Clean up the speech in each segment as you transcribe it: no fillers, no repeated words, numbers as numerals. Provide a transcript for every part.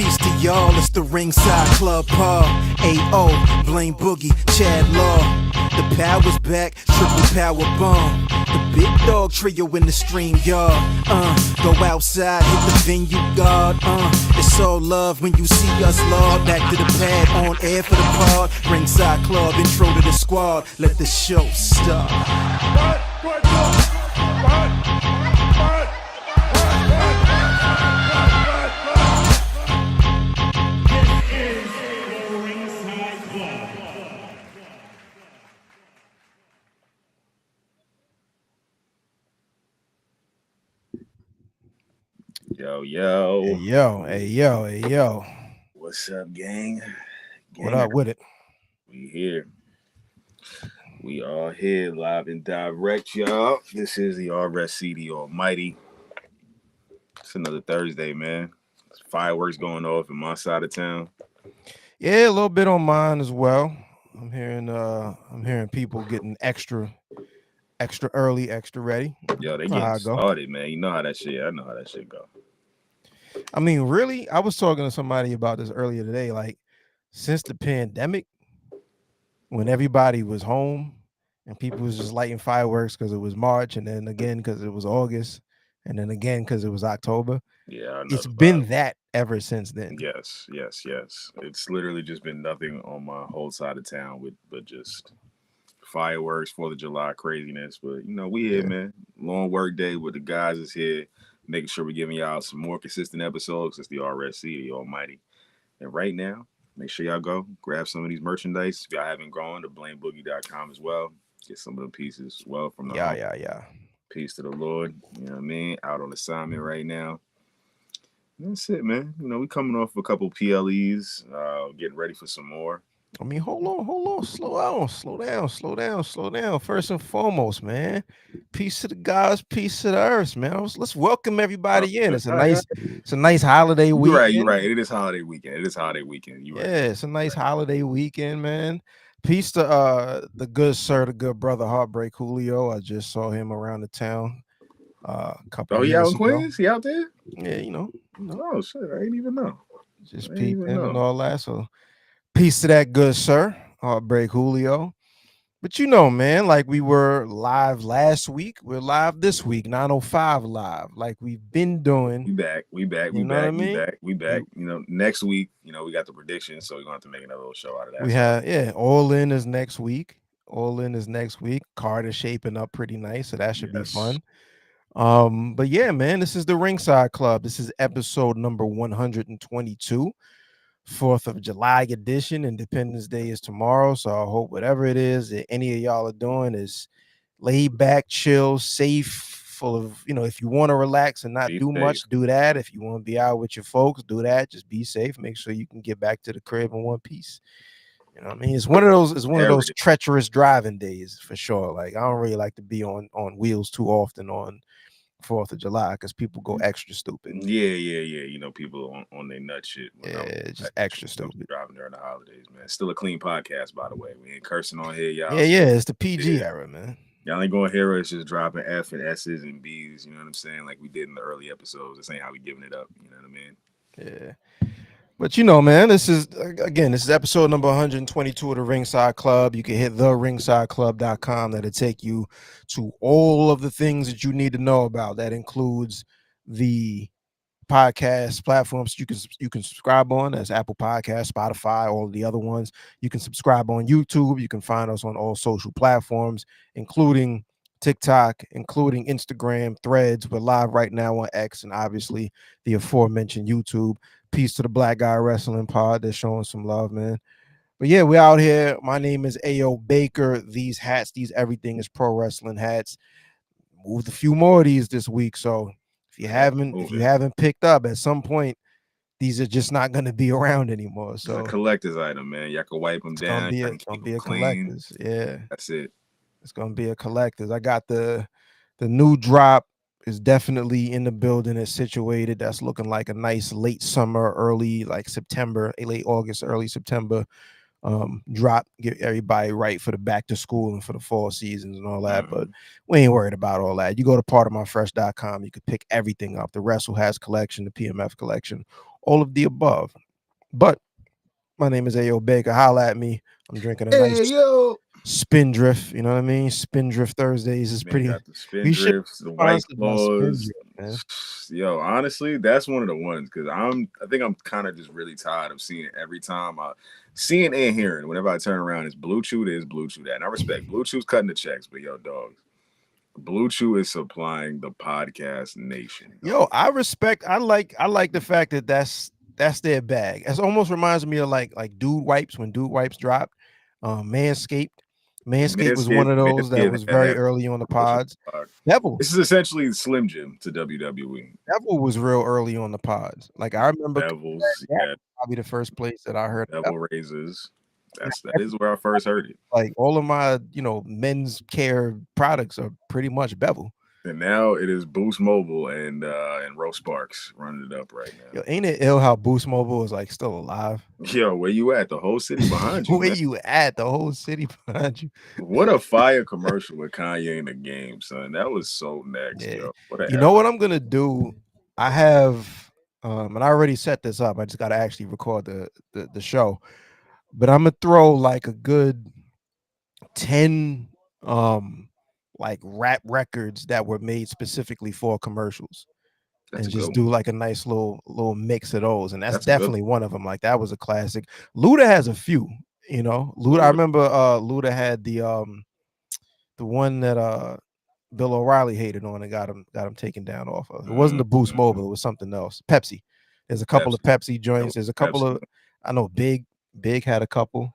Peace to y'all, it's the Ringside Club Paul. A.O. Blame Boogie, Chad Law. The power's back, triple power bomb. The big dog trio in the stream, y'all. Go outside, hit the venue guard. It's all love when you see us, Lord. Back to the pad, on air for the pod. Ringside Club, intro to the squad. Let the show start. Hey yo. What's up, gang? What up with it? We here. We are here live and direct, y'all. This is the RSC, the Almighty. It's another Thursday, man. There's fireworks going off in my side of town. Yeah, a little bit on mine as well. I'm hearing people getting extra early, extra ready. Yo, they getting started, man. You know how that shit. I know how that shit go. I mean, really, I was talking to somebody about this earlier today. Like, since the pandemic, when everybody was home and people was just lighting fireworks because it was March, and then again because it was August, and then again because it was October. Yeah, it's been that ever since then. Yes. It's literally just been nothing on my whole side of town but just fireworks, 4th of July craziness. But you know, we here, man. Long work day with the guys is here, making sure we're giving y'all some more consistent episodes. It's the RSC, the Almighty. And right now, make sure y'all go grab some of these merchandise. If y'all haven't gone to blameboogie.com as well. Get some of the pieces as well from the Yeah. Peace to the Lord. You know what I mean? Out on assignment right now. And that's it, man. You know, we coming off a couple PLEs, getting ready for some more. I mean, hold on, slow down. First and foremost, man, peace to the gods, peace to the earth, man. Let's welcome everybody in. It's a nice holiday weekend. You're right. It is holiday weekend. You're right. It's a nice holiday weekend, man. Peace to the good sir, the good brother, Heartbreak Julio. I just saw him around the town. He out in Queens? He out there? Yeah, you know. Oh shit, I didn't even know. Just peeping and all that. So peace to that good sir, Heartbreak Julio. But you know, man, like we were live last week, we're live this week, 9:05 live, like we've been doing. We back. You know what I mean? We back. You know, next week, you know, we got the predictions, so we're gonna have to make another little show out of that. We have, All In is next week. Card is shaping up pretty nice, so that should be fun. But yeah, man, this is the Ringside Club. This is episode number 122, 4th of July edition. Independence Day is tomorrow, so I hope whatever it is that any of y'all are doing is laid back, chill, safe, full of, you know, if you want to relax and not do much, do that. If you want to be out with your folks, do that. Just be safe. Make sure you can get back to the crib in one piece. You know what I mean? It's one of those treacherous driving days for sure. Like, I don't really like to be on wheels too often on 4th of July because people go extra stupid. Yeah. You know, people on their nut shit. Just extra stupid. Driving during the holidays, man. Still a clean podcast, by the way. We ain't cursing on here, y'all. Yeah. It's the PG era, man. Y'all ain't going to hear us just dropping F and S's and B's. You know what I'm saying? Like we did in the early episodes. This ain't how we giving it up. You know what I mean? Yeah. But you know, man, this is episode number 122 of the Ringside Club. You can hit theringsideclub.com. That'll take you to all of the things that you need to know about. That includes the podcast platforms you can subscribe on. That's Apple Podcasts, Spotify, all of the other ones. You can subscribe on YouTube. You can find us on all social platforms, including TikTok, including Instagram, Threads. We're live right now on X, and obviously the aforementioned YouTube. Peace to the Black Guy Wrestling Pod. They're showing some love, man. But yeah, we're out here. My name is A.O. Baker. These hats, everything is pro wrestling hats. Moved a few more of these this week. So if you haven't picked up at some point, these are just not going to be around anymore. So it's a collector's item, man. Y'all can wipe them down. It's gonna be a collector's. Yeah. That's it. It's gonna be a collector's. I got the new drop. Is definitely in the building. It's situated. That's looking like a nice late summer, early like September, late August, early September drop. Get everybody right for the back to school and for the fall seasons and all that. But we ain't worried about all that. You go to partofmyfresh.com. You could pick everything up. The Wrestle Has collection, the PMF collection, all of the above. But my name is Ayo Baker. Holla at me. I'm drinking a nice Hey, yo. Spindrift. You know what I mean? Spindrift Thursdays is Man, pretty. got the spin We should drifts, the be white sponsored by claws. Spindrift, man. Yo, honestly, that's one of the ones because I think I'm kind of just really tired of seeing it every time I seeing and hearing. Whenever I turn around, it's Blue Chew this, Blue Chew that. And I respect Blue Chew's cutting the checks, but yo, dog, Blue Chew is supplying the podcast nation, Yo, dog. I respect. I like the fact that that's their bag. It almost reminds me of like Dude Wipes when Dude Wipes dropped. Manscaped. Manscaped was one of those that Manscaped was had very that early on the culture. pods. Bevel. This is essentially Slim Jim to WWE. Bevel was real early on the pods. Like I remember that Bevels, was yeah, probably the first place that I heard of bevel razors. Bevel. That is where I first heard it. Like all of my, men's care products are pretty much Bevel. And now it is Boost Mobile and Ro Sparks running it up right now. Yo, ain't it ill how Boost Mobile is like still alive? Yo, where you at? The whole city behind you, Where man. you at? The whole city behind you. What a fire commercial with Kanye in the game, son. That was so next, Yeah. yo. What an You know era. what I'm gonna do? I have and I already set this up. I just gotta actually record the show. But I'm gonna throw like a good 10 like rap records that were made specifically for commercials That's and a good just one. do like a nice little mix of those. And that's That's a good definitely one of them. Like that was a classic. Luda has a few, Luda. I one. remember Luda had the one that Bill O'Reilly hated on and got him taken down off of. It wasn't the Boost Mobile, it was something else. Pepsi. There's a couple of Pepsi. Pepsi That joints. was There's a couple Pepsi. of I know Big had a couple,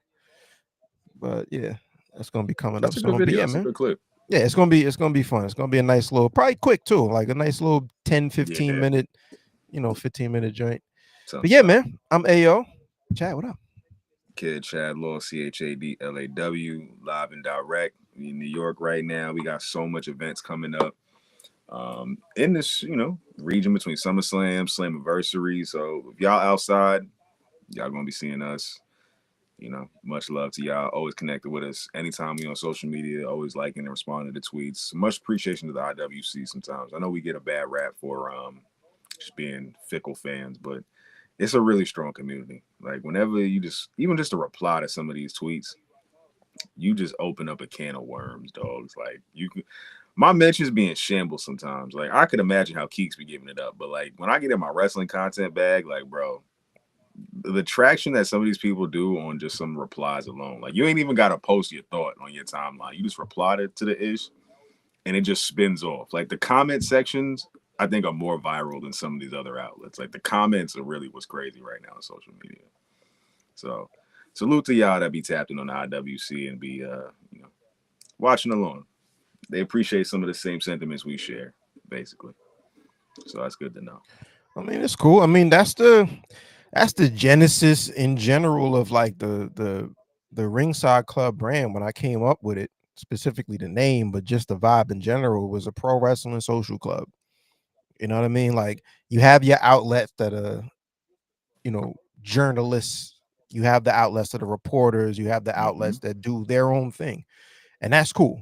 but yeah, that's gonna be coming up That's a good soon. But video. yeah, That's a man. good clip. Yeah, it's gonna be fun. It's gonna be a nice little, probably quick too, like a nice little 10, 15 Yeah. minute, 15-minute joint. But Sounds yeah, fun. man, I'm AO. Chad, what up? Kid Chad Law, CHADLAW, live and direct in New York right now. We got so much events coming up in this, region between SummerSlam, Slammiversary. So if y'all outside, y'all gonna be seeing us. Much love to y'all. Always connected with us. Anytime we on social media, always liking and responding to tweets. Much appreciation to the IWC sometimes. I know we get a bad rap for just being fickle fans, but it's a really strong community. Like whenever you even just a reply to some of these tweets, you just open up a can of worms, dogs. Like my mentions be in shambles sometimes. Like I could imagine how Keeks be giving it up, but like when I get in my wrestling content bag, like bro, the traction that some of these people do on just some replies alone, like you ain't even got to post your thought on your timeline. You just reply to the ish, and it just spins off. Like the comment sections, I think are more viral than some of these other outlets. Like the comments are really what's crazy right now on social media. So salute to y'all that be tapped in on the IWC and be watching along. They appreciate some of the same sentiments we share, basically. So that's good to know. I mean, it's cool. I mean, that's the genesis in general of like the Ringside Club brand. When I came up with it, specifically the name, but just the vibe in general, was a pro wrestling social club. You know what I mean? Like you have your outlets that are, journalists. You have the outlets that are reporters. You have the Mm-hmm. outlets that do their own thing, and that's cool.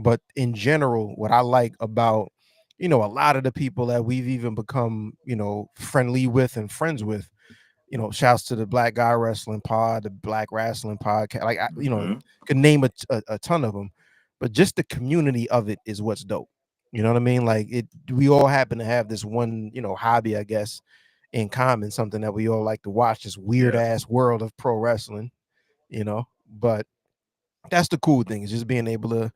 But in general, what I like about, a lot of the people that we've even become, friendly with and friends with, shouts to the Black Guy Wrestling Pod, the Black Wrestling Podcast. Like, Mm-hmm. could name a ton of them, but just the community of it is what's dope. You know what I mean? Like we all happen to have this one, hobby, I guess, in common, something that we all like to watch, this weird Yeah. ass world of pro wrestling, but that's the cool thing, is just being able to,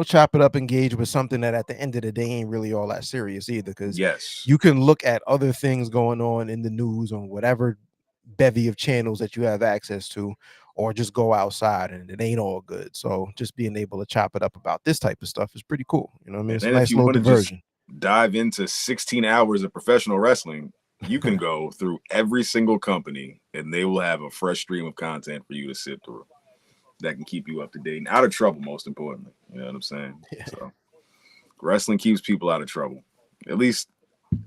chop it up, engage with something that at the end of the day ain't really all that serious either. Because Yes. you can look at other things going on in the news on whatever bevy of channels that you have access to, or just go outside and it ain't all good. So just being able to chop it up about this type of stuff is pretty cool. You know what I mean? And It's a then if nice you little want to just diversion. dive into 16 hours of professional wrestling, you can go through every single company and they will have a fresh stream of content for you to sit through that can keep you up to date and out of trouble, most importantly. You know what I'm saying? Yeah. So wrestling keeps people out of trouble. At least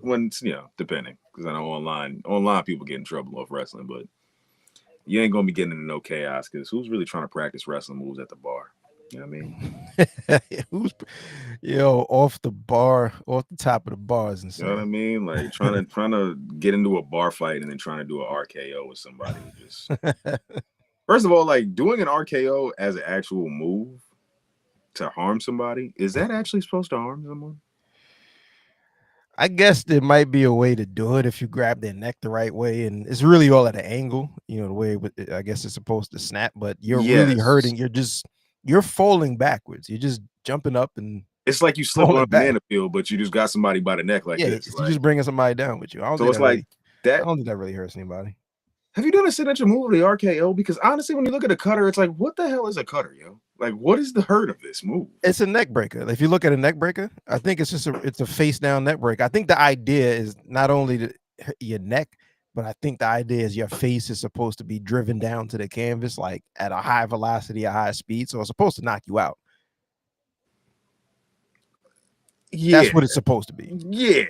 when, depending. Because I know online people get in trouble off wrestling, but you ain't gonna be getting into no chaos because who's really trying to practice wrestling moves at the bar? You know what I mean? Who's off the bar, off the top of the bar is You know what I insane. mean? Like trying to get into a bar fight and then trying to do an RKO with somebody who just first of all, like doing an RKO as an actual move to harm somebody, is that actually supposed to harm someone? I guess there might be a way to do it if you grab their neck the right way, and it's really all at an angle. The way I guess it's supposed to snap, but you're really Yes. hurting. You're falling backwards. You're just jumping up and It's like you slipped on falling a back. banana peel, but you just got somebody by the neck like Yeah, this. you're Like just bringing somebody down with you. so it's like I that. don't think that really hurts anybody. Have you done a signature move of the RKO? Because honestly, when you look at a cutter, it's like, what the hell is a cutter, yo? Like, what is the hurt of this move? It's a neck breaker. If you look at a neck breaker, I think it's a face down neck breaker. I think the idea is not only to hit your neck, but I think the idea is your face is supposed to be driven down to the canvas like at a high velocity, a high speed, so it's supposed to knock you out. Yeah, That's what it's supposed to be. yeah,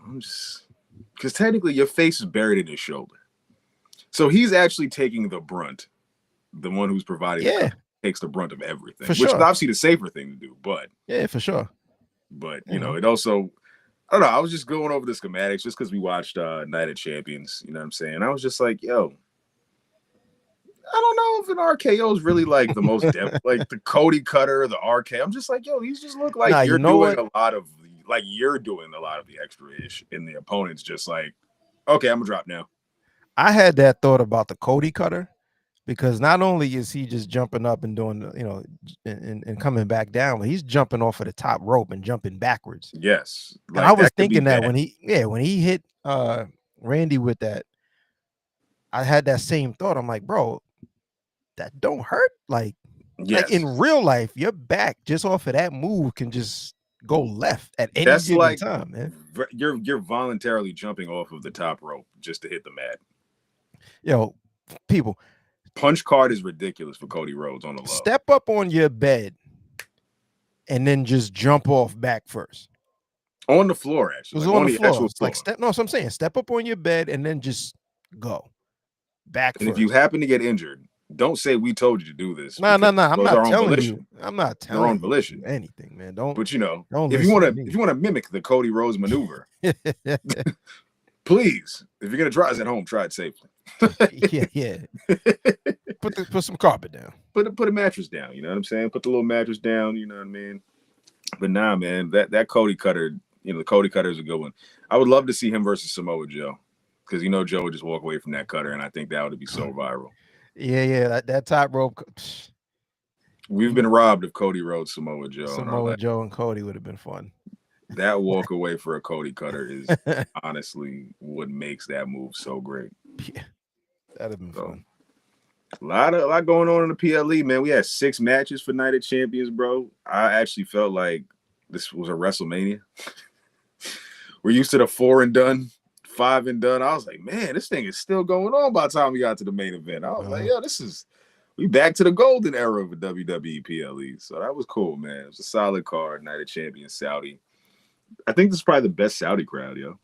I'm just because technically your face is buried in his shoulder, so he's actually taking the brunt. The one who's providing the cover takes the brunt of everything, for which is sure. obviously the safer thing to do. But Yeah, for sure. But it also, I don't know. I was just going over the schematics just because we watched Night of Champions. You know what I'm saying? I was just like, yo, I don't know if an RKO is really like the most like the Cody Cutter, the RK. I'm just like, yo, these just look like you're doing a lot of the extra ish, and the opponent's just like, okay, I'm gonna drop now. I had that thought about the Cody Cutter because not only is he just jumping up and doing, and coming back down, but he's jumping off of the top rope and jumping backwards. Yes, like, and I was thinking that when he hit Randy with that, I had that same thought. I'm like, bro, that don't hurt. Like in real life, your back just off of that move can just go left at any given time, man. You're voluntarily jumping off of the top rope just to hit the mat. Yo, people, punch card is ridiculous for Cody Rhodes on the low. Step up on your bed and then just jump off back first. On the floor, actually. It was on the floor. It's like so I'm saying step up on your bed and then just go back. And if you happen to get injured, don't say we told you to do this. No. I'm not telling you. I'm not telling your own volition. Anything, man. Don't. But if you want to mimic the Cody Rhodes maneuver, please, if you're gonna try this at home, try it safely. yeah. Put some carpet down. Put a mattress down. You know what I'm saying? Put the little mattress down. You know what I mean? But nah, man, that Cody Cutter, the Cody Cutter is a good one. I would love to see him versus Samoa Joe, because Joe would just walk away from that cutter, and I think that would be so viral. Yeah, that top rope. We've been robbed of Cody Rhodes, Samoa Joe. Samoa Joe and Cody would have been fun. That walk away for a Cody Cutter is honestly what makes that move so great. Yeah, that'd have been fun. A lot going on in the PLE, man. We had 6 matches for Night of Champions, bro. I actually felt like this was a WrestleMania. We're used to the 4 and done, 5 and done. I was like, man, this thing is still going on by the time we got to the main event. I was like, yo, we back to the golden era of the WWE PLE. So that was cool, man. It was a solid card, Night of Champions Saudi. I think this is probably the best Saudi crowd, yo.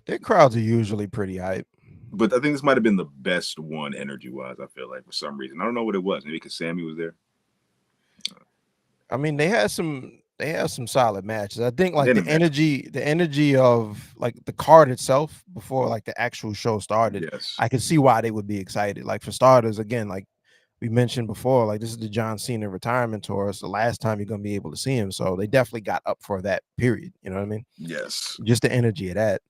Their crowds are usually pretty hype. But I think this might have been the best one energy-wise, I feel like, for some reason. I don't know what it was. Maybe because Sammy was there. I mean, they had some solid matches. I think like the energy of like the card itself before like the actual show started. Yes. I could see why they would be excited. Like for starters, again, like we mentioned before, like this is the John Cena retirement tour. It's the last time you're gonna be able to see him. So they definitely got up for that period. You know what I mean? Yes. Just the energy of that,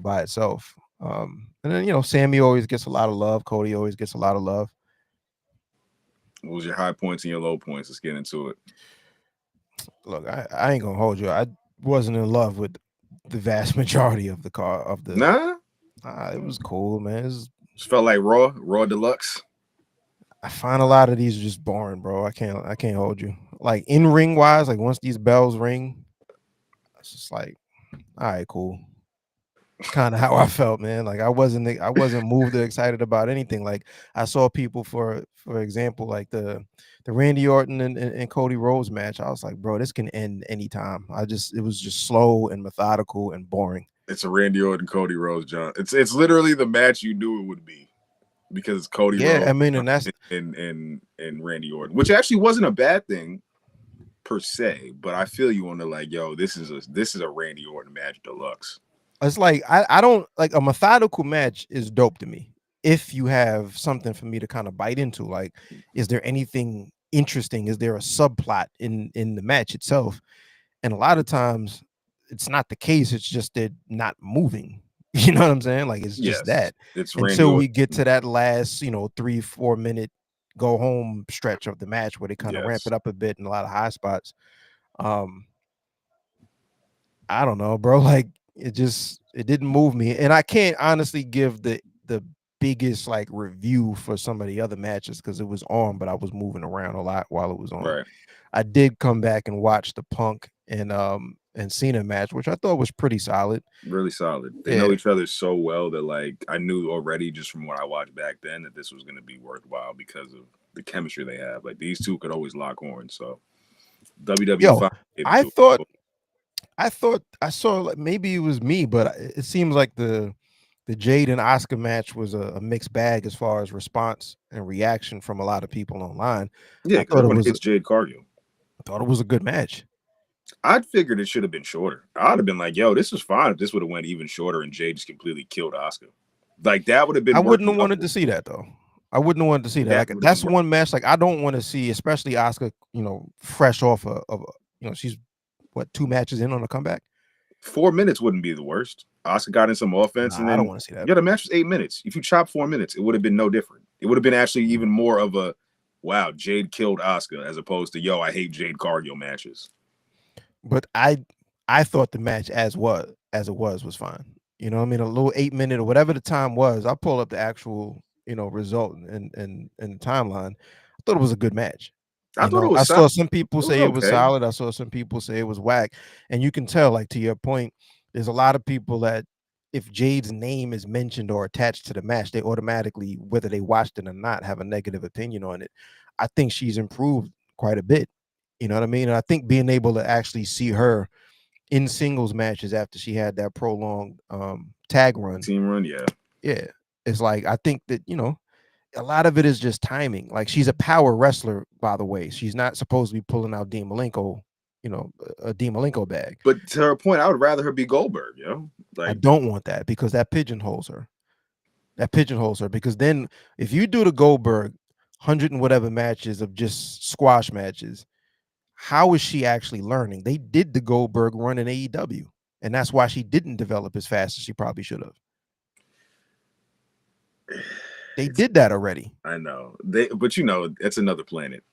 by itself. And then Sammy always gets a lot of love. Cody always gets a lot of love. What was your high points and your low points? Let's get into it. Look, I ain't gonna hold you. I wasn't in love with the vast majority of the car of the. Nah, it was cool, man. It just felt like Raw Deluxe. I find a lot of these just boring, bro. I can't hold you. Like in ring wise, like once these bells ring, it's just like, all right, cool. Kind of how I felt, man. Like I wasn't moved or excited about anything. Like I saw people, for example, like the Randy Orton and Cody Rhodes match. I was like, bro, this can end anytime. It was just slow and methodical and boring. It's a Randy Orton Cody Rhodes, John. It's literally the match you knew it would be. because Cody Yeah, Rhodes I mean, and that's and Randy Orton, which actually wasn't a bad thing per se, but I feel you on the like, yo, this is a Randy Orton match deluxe. it's like I don't like a methodical match is dope to me. If you have something for me to kind of bite into, like, is there anything interesting? Is there a subplot in the match itself? And a lot of times it's not the case. It's just they're not moving. You know what I'm saying? Like it's just Yes, that it's Randy until we Orton. get to that last, 3-4 minute go home stretch of the match where they kind of ramp Yes, it up a bit and a lot of high spots. Um, I don't know, bro. Like it didn't move me. And I can't honestly give the biggest like review for some of the other matches because it was on, but I was moving around a lot while it was on. right. I did come back and watch the Punk and Cena match, which I thought was pretty solid. Really solid. They Yeah. know each other so well that like I knew already just from what I watched back then that this was going to be worthwhile because of the chemistry they have. Like these two could always lock horns. So WWE Yo, finally gave it I to thought them. I thought I saw like maybe it was me, but it seems like the Jade and Oscar match was a mixed bag as far as response and reaction from a lot of people online. Yeah, I because thought it everyone was hates Jade Cargill. a good match. I'd figured it should have been shorter. I'd have been like, yo, this was fine if this would have went even shorter and Jade just completely killed Oscar. Like that would have I been wouldn't working have up. wanted to see that though. I wouldn't have wanted to see that. That Like would have that's been working. one match. Like I don't want to see, especially Oscar. Fresh off she's what 2 matches in on a comeback. 4 minutes wouldn't be the worst. Oscar got in some offense and Nah, I don't then want to see that. yeah, the match was 8 minutes. If you chop 4 minutes, it would have been no different. It would have been actually even more of a wow, Jade killed Oscar as opposed to yo, I hate Jade Cargill matches. But I thought the match as it was fine. You know what I mean? A little 8 minute or whatever the time was. I'll pull up the actual, result and the timeline. I thought it was a good match. I thought it I was solid. saw some people It was say it was okay. solid. I saw some people say it was whack. And you can tell, like to your point, there's a lot of people that if Jade's name is mentioned or attached to the match, they automatically, whether they watched it or not, have a negative opinion on it. I think she's improved quite a bit. You know what I mean? And I think being able to actually see her in singles matches after she had that prolonged tag run, Team run, yeah. yeah, it's like I think that a lot of it is just timing. Like she's a power wrestler, by the way. She's not supposed to be pulling out Dean Malenko, a Dean Malenko bag. But to her point, I would rather her be Goldberg, yo. I Like don't want that because that pigeonholes her. Because then if you do the Goldberg 100 and whatever matches of just squash matches, how is she actually learning? They did the Goldberg run in AEW, and that's why she didn't develop as fast as she probably should have. They did that already. I know. But it's another planet.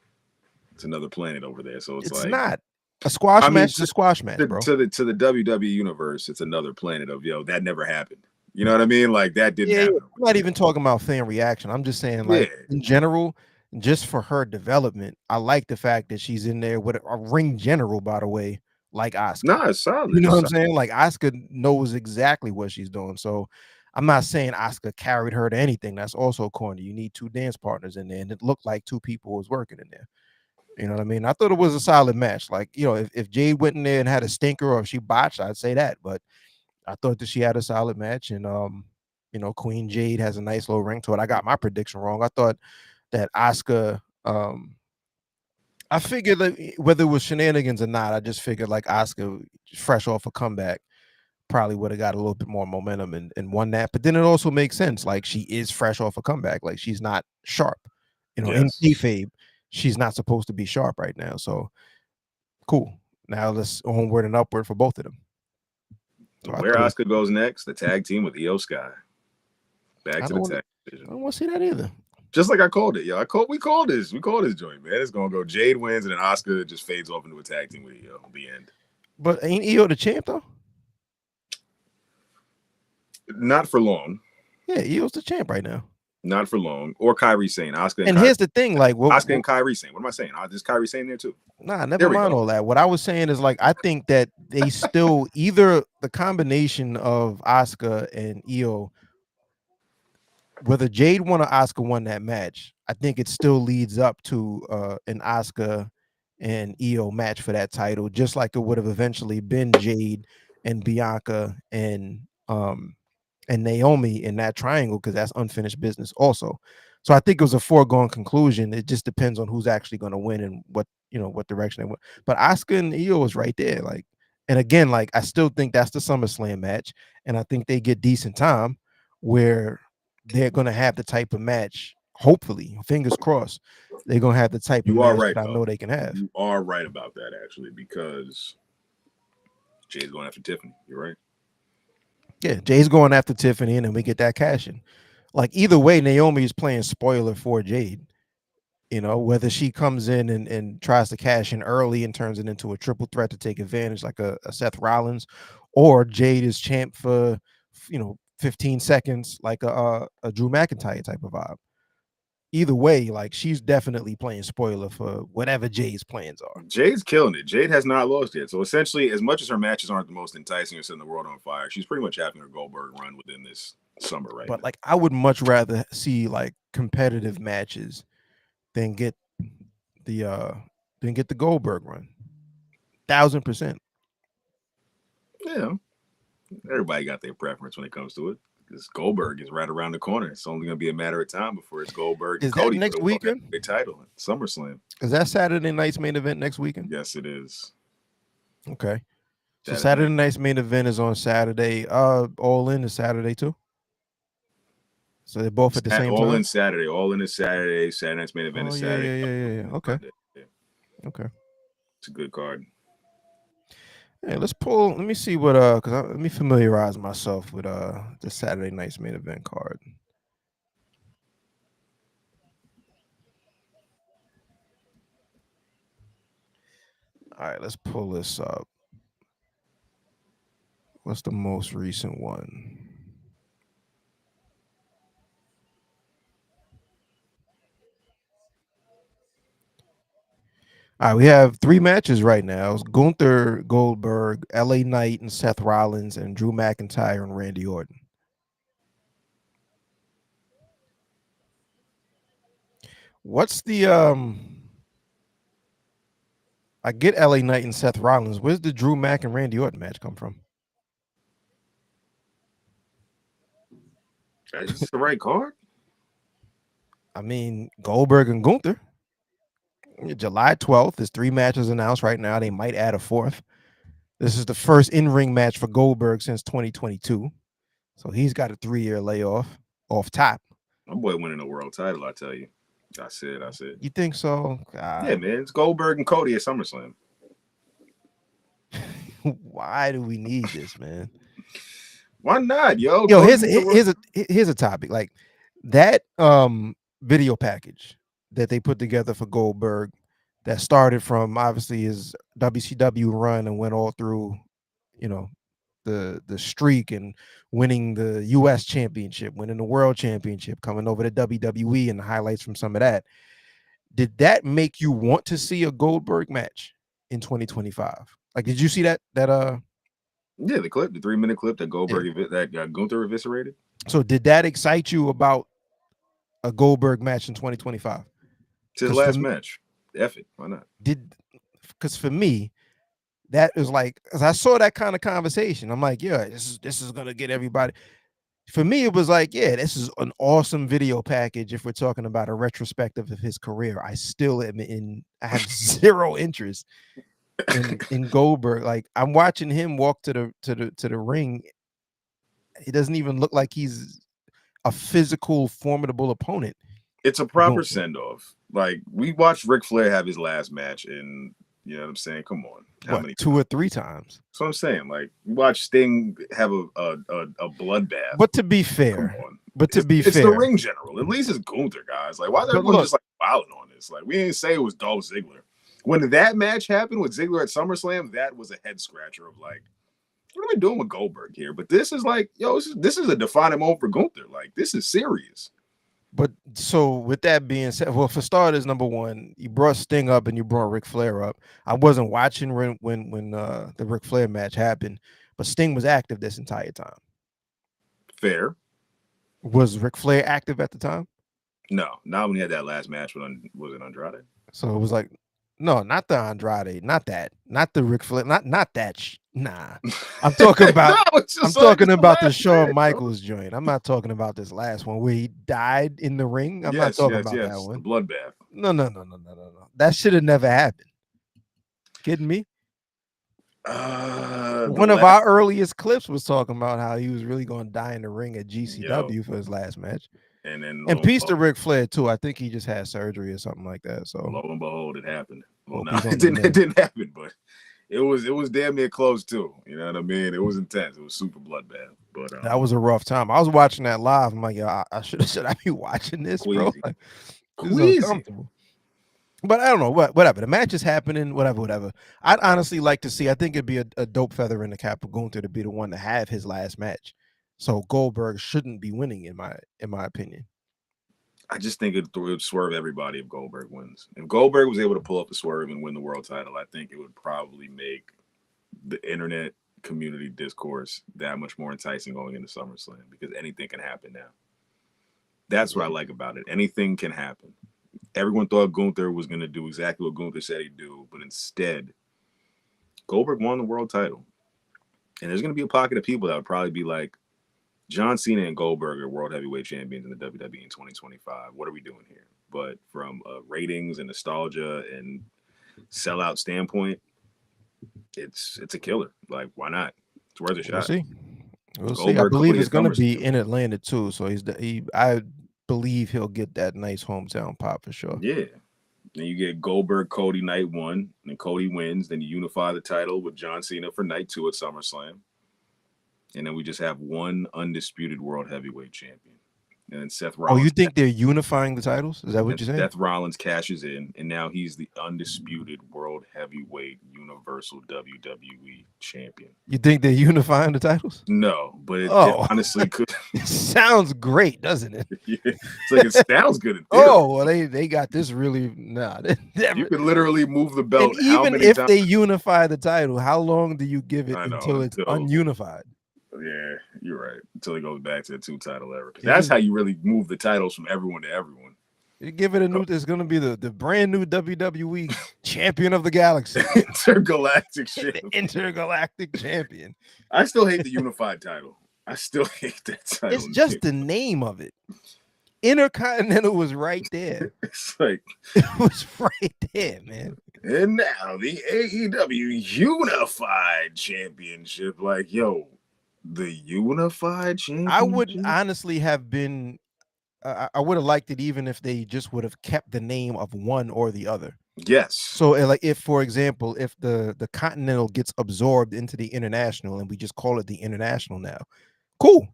It's another planet over there. So it's like not a squash I mean, match. It's a squash match, bro. to the WWE universe, it's another planet of yo, that never happened. You know what I mean? Like that didn't happen. I'm not even talking about fan reaction. I'm just saying, like in general, just for her development, I like the fact that she's in there with a ring general, by the way, like Oscar. Nah, it's solid. You know what I'm saying? Like Oscar knows exactly what she's doing. So I'm not saying Oscar carried her to anything. That's also corny. You need 2 dance partners in there, and it looked like 2 people was working in there. You know what I mean? I thought it was a solid match. Like, if Jade went in there and had a stinker or if she botched, I'd say that. But I thought that she had a solid match. And Queen Jade has a nice little ring to it. I got my prediction wrong. I thought that Asuka, I figured that whether it was shenanigans or not, I just figured like Asuka, fresh off a comeback, probably would have got a little bit more momentum and won that. But then it also makes sense. Like she is fresh off a comeback. Like she's not sharp. In kayfabe, she's not supposed to be sharp right now. So cool. Now let's onward and upward for both of them. So where Asuka goes next, the tag team with Io Sky. Back to the tag division. I don't want to see that either. Just like I called it, yo. We called this joint, man. It's gonna go Jade wins and then Asuka just fades off into a tag team with Io. The end. But ain't Io the champ though? Not for long. Yeah, Io's the champ right now. Not for long. Or Kairi Sane. Asuka and here's the thing, like Asuka and Kairi Sane. What am I saying? Is Kairi Sane there too? Nah, never mind all that. What I was saying is like I think that they still either the combination of Asuka and Io, whether Jade won or Asuka won that match, I think it still leads up to an Asuka and Io match for that title, just like it would have eventually been Jade and Bianca and and Naomi in that triangle, because that's unfinished business also. So I think it was a foregone conclusion. It just depends on who's actually going to win and what direction they went. But Asuka and Io was right there. Like, and again, like I still think that's the SummerSlam match, and I think they get decent time where they're going to have the type of match. Hopefully, fingers crossed, they're going to have the type of You are match right, that I though. know they can have. You are right about that, actually, because Jay's going after Tiffany. You're right. Yeah, Jay's going after Tiffany, and then we get that cash in. Like either way, Naomi is playing spoiler for Jade. Whether she comes in and tries to cash in early and turns it into a triple threat to take advantage like a Seth Rollins, or Jade is champ for 15 seconds like a Drew McIntyre type of vibe. Either way, like she's definitely playing spoiler for whatever Jade's plans are. Jade's killing it. Jade has not lost yet. So essentially, as much as her matches aren't the most enticing or setting the world on fire, she's pretty much having her Goldberg run within this summer right But now. like I would much rather see like competitive matches than get the Goldberg run. 1,000%. Yeah, everybody got their preference when it comes to it. Because Goldberg is right around the corner. It's only going to be a matter of time before it's Goldberg and Is that Cody next for the World weekend? Heavyweight title at SummerSlam. Is that Saturday night's main event next weekend? Yes, it is. Okay. So That is Saturday night's main event is on Saturday. All In is Saturday too. So they're both at the same All time. In Saturday. All In is Saturday. Saturday night's main event is Saturday. Yeah. Okay. Okay. It's a good card. Hey, let's pull. Let me see what let me familiarize myself with the Saturday night's main event card. All right, let's pull this up. What's the most recent one? All right, we have 3 matches right now. It's Gunther, Goldberg, LA Knight, and Seth Rollins, and Drew McIntyre and Randy Orton. What's the I get LA Knight and Seth Rollins. Where's the Drew Mac and Randy Orton match come from? Is this the right card? I mean, Goldberg and Gunther. July 12th is 3 matches announced right now. They might add a 4th. This is the first in-ring match for Goldberg since 2022. So he's got a 3-year layoff off top. My boy winning a world title, I tell you. I said. You think so? Yeah, man. It's Goldberg and Cody at SummerSlam. Why do we need this, man? Why not, yo? Yo, here's a topic. Like that video package that they put together for Goldberg that started from obviously his WCW run and went all through, the streak and winning the US championship, winning the world championship, coming over to WWE and the highlights from some of that. Did that make you want to see a Goldberg match in 2025? Like, did you see that? Yeah, the 3-minute clip that Goldberg that Gunther eviscerated. So did that excite you about a Goldberg match in 2025? It's his last match. F it. Why not? Because for me, that is like, as I saw that kind of conversation, I'm like, yeah, this is gonna get everybody. For me, it was like, yeah, this is an awesome video package. If we're talking about a retrospective of his career, I still am I have zero interest in Goldberg. Like I'm watching him walk to the ring. He doesn't even look like he's a physical, formidable opponent. It's a proper send off. Like we watched Ric Flair have his last match, and you know what I'm saying. Come on, how many? 2 or 3 times. So I'm saying, like we watched Sting have a bloodbath. But to be fair, it's the ring general. At least it's Gunther, guys. Like why is everyone just like wilding on this? Like we didn't say it was Dolph Ziggler. When that match happened with Ziggler at SummerSlam, that was a head scratcher of like, what are we doing with Goldberg here? But this is like, yo, this is a defining moment for Gunther. Like this is serious. But so with that being said, well, for starters, number one, you brought Sting up and you brought Ric Flair up. I wasn't watching when the Ric Flair match happened, but Sting was active this entire time. Fair. Was Ric Flair active at the time? No, not when he had that last match was it Andrade. So it was like, No, not the Andrade, not that, not the Ric Flair, not that. Nah, I'm talking about. No, it's I'm just like talking it's the about the last Shawn match, bro. Michaels joint. I'm not talking about this last one where he died in the ring. I'm not Yes, talking yes, about that yes. The one. bloodbath. No, no, no, no, no, no, no. That should have never happened. Kidding me? The One of last our earliest clips was talking about how he was really going to die in the ring at yo, GCW for his last match. and then And peace to Ric Flair too. I think he just had surgery or something like that. So lo and behold, it happened. Well, hope no, he's it on the didn't. It mend. didn't happen, but it was damn near close too. You know what I mean? It was intense. It was super bloodbath. But That was a rough time. I was watching that live. I'm like, yo, I should I be watching this, bro? queasy, Like, this is queasy. uncomfortable. But I don't know. Whatever. The match is happening. Whatever. I'd honestly like to see. I think it'd be a dope feather in the cap of Gunther to be the one to have his last match. So Goldberg shouldn't be winning in my opinion. I just think it would swerve everybody if Goldberg wins. If Goldberg was able to pull up the swerve and win the world title, I think it would probably make the internet community discourse that much more enticing going into SummerSlam because anything can happen now. That's what I like about it. Anything can happen. Everyone thought Gunther was going to do exactly what Gunther said he'd do, but instead, Goldberg won the world title. And there's going to be a pocket of people that would probably be like, John Cena and Goldberg are world heavyweight champions in the WWE in 2025. What are we doing here? But from ratings and nostalgia and sellout standpoint, it's a killer. Like, why not? It's worth a We'll shot. see. We'll see. I Goldberg, believe Cody it's hit going to numbers be too. in Atlanta too. So I believe he'll get that nice hometown pop for sure. Yeah. Then you get Goldberg, Cody night one, and Cody wins. Then you unify the title with John Cena for night two at SummerSlam. And then we just have one undisputed world heavyweight champion. And then Oh, you think they're unifying the titles? Is that what you're saying? Seth Rollins cashes in, and now he's the undisputed world heavyweight universal WWE champion. You think they're unifying the titles? No, but it honestly could. It sounds great, doesn't it? It's like it sounds good. In theory. Oh, well, they got this really. Nah, you could literally move the belt. And even if they unify the title, how long do you give it until it's ununified? Yeah, you're right. Until it goes back to the 2-title era. That's how you really move the titles from everyone to everyone. You give it a new. It's going to be the brand new WWE champion of the galaxy, intergalactic champion. Intergalactic champion. I still hate the unified title. I still hate that title. It's just the name of it. Intercontinental was right there. It's like it was right there, man. And now the AEW Unified Championship. Like, yo, the Unified Championship. I would honestly have been. I would have liked it even if they just would have kept the name of one or the other. Yes. So, like, if, for example, if the Continental gets absorbed into the International and we just call it the International now, cool.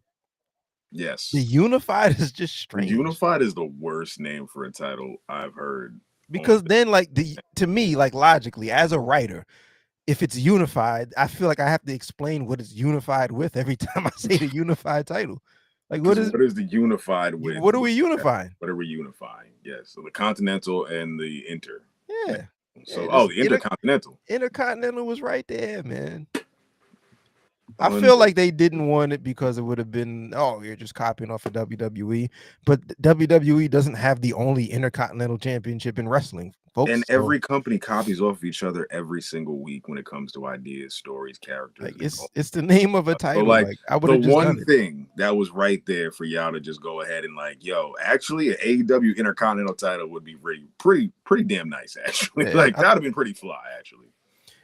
Yes. The Unified is just strange. The Unified is the worst name for a title I've heard. Because then, like, to me, like, logically, as a writer, if it's unified, I feel like I have to explain what it's unified with every time I say the unified title. Like, what is the unified with? What are we unifying? What are we unifying? Yes. So the Continental and the Inter. Yeah. So, the Intercontinental. Intercontinental was right there, man. I feel like they didn't want it because it would have been, oh, you're just copying off of WWE. But WWE doesn't have the only Intercontinental Championship in wrestling, folks. And every company copies off of each other every single week when it comes to ideas, stories, characters. Like it's the name of a title. So I would have the one thing that was right there for y'all to just go ahead and like, yo, actually, an AEW Intercontinental title would be pretty damn nice. Actually, yeah, like that'd have been pretty fly. Actually.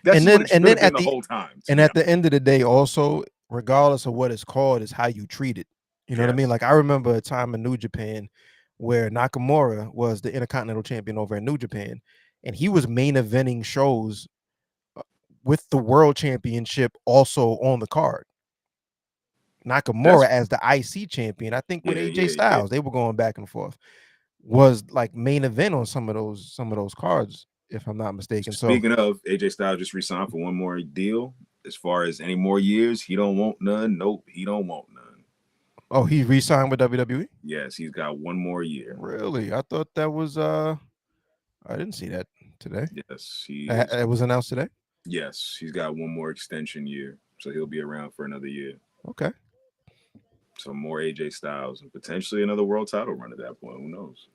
That's and then at the whole time, and at the end of the day, also, regardless of what it's called, is how you treat it. You know what I mean? Like I remember a time in New Japan where Nakamura was the Intercontinental Champion over in New Japan, and he was main eventing shows with the World Championship also on the card. Nakamura as the IC champion, I think with AJ Styles, they were going back and forth. Was like main event on some of those cards, if I'm not mistaken. Speaking of, AJ Styles just re-signed for one more deal. As far as any more years, he don't want none. Nope, he don't want none. Oh, he re-signed with WWE? Yes, he's got one more year. Really? I thought that was I didn't see that today. Yes, it was announced today? Yes, he's got one more extension year. So he'll be around for another year. Okay. So more AJ Styles and potentially another world title run at that point. Who knows?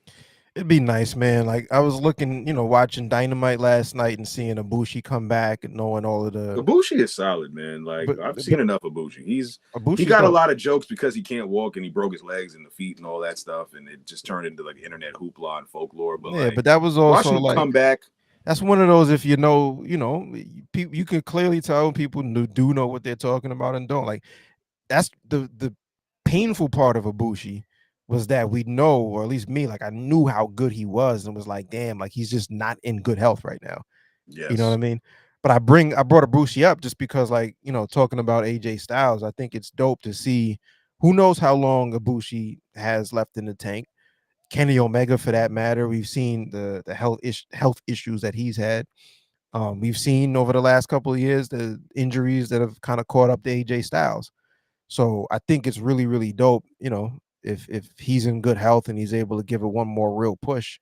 It'd be nice, man. Like I was looking, watching Dynamite last night and seeing Ibushi come back and knowing all of the. Ibushi is solid, man. Like I've seen But enough of Ibushi. He Ibushi's got a dope. lot of jokes because he can't walk and he broke his legs and the feet and all that stuff, and it just turned into like internet hoopla and folklore. But Yeah, like but that was also watching him like come back, that's one of those if people you can clearly tell people do know what they're talking about and don't like. That's the painful part of Ibushi was that we know, or at least me, like I knew how good he was and was like, damn, like he's just not in good health right now. You know what I yes, mean? But I brought Ibushi up just because, like, talking about AJ Styles, I think it's dope to see who knows how long Ibushi has left in the tank. Kenny Omega, for that matter, we've seen the health issues that he's had. We've seen over the last couple of years the injuries that have kind of caught up to AJ Styles. So I think it's really, really dope. If he's in good health and he's able to give it one more real push,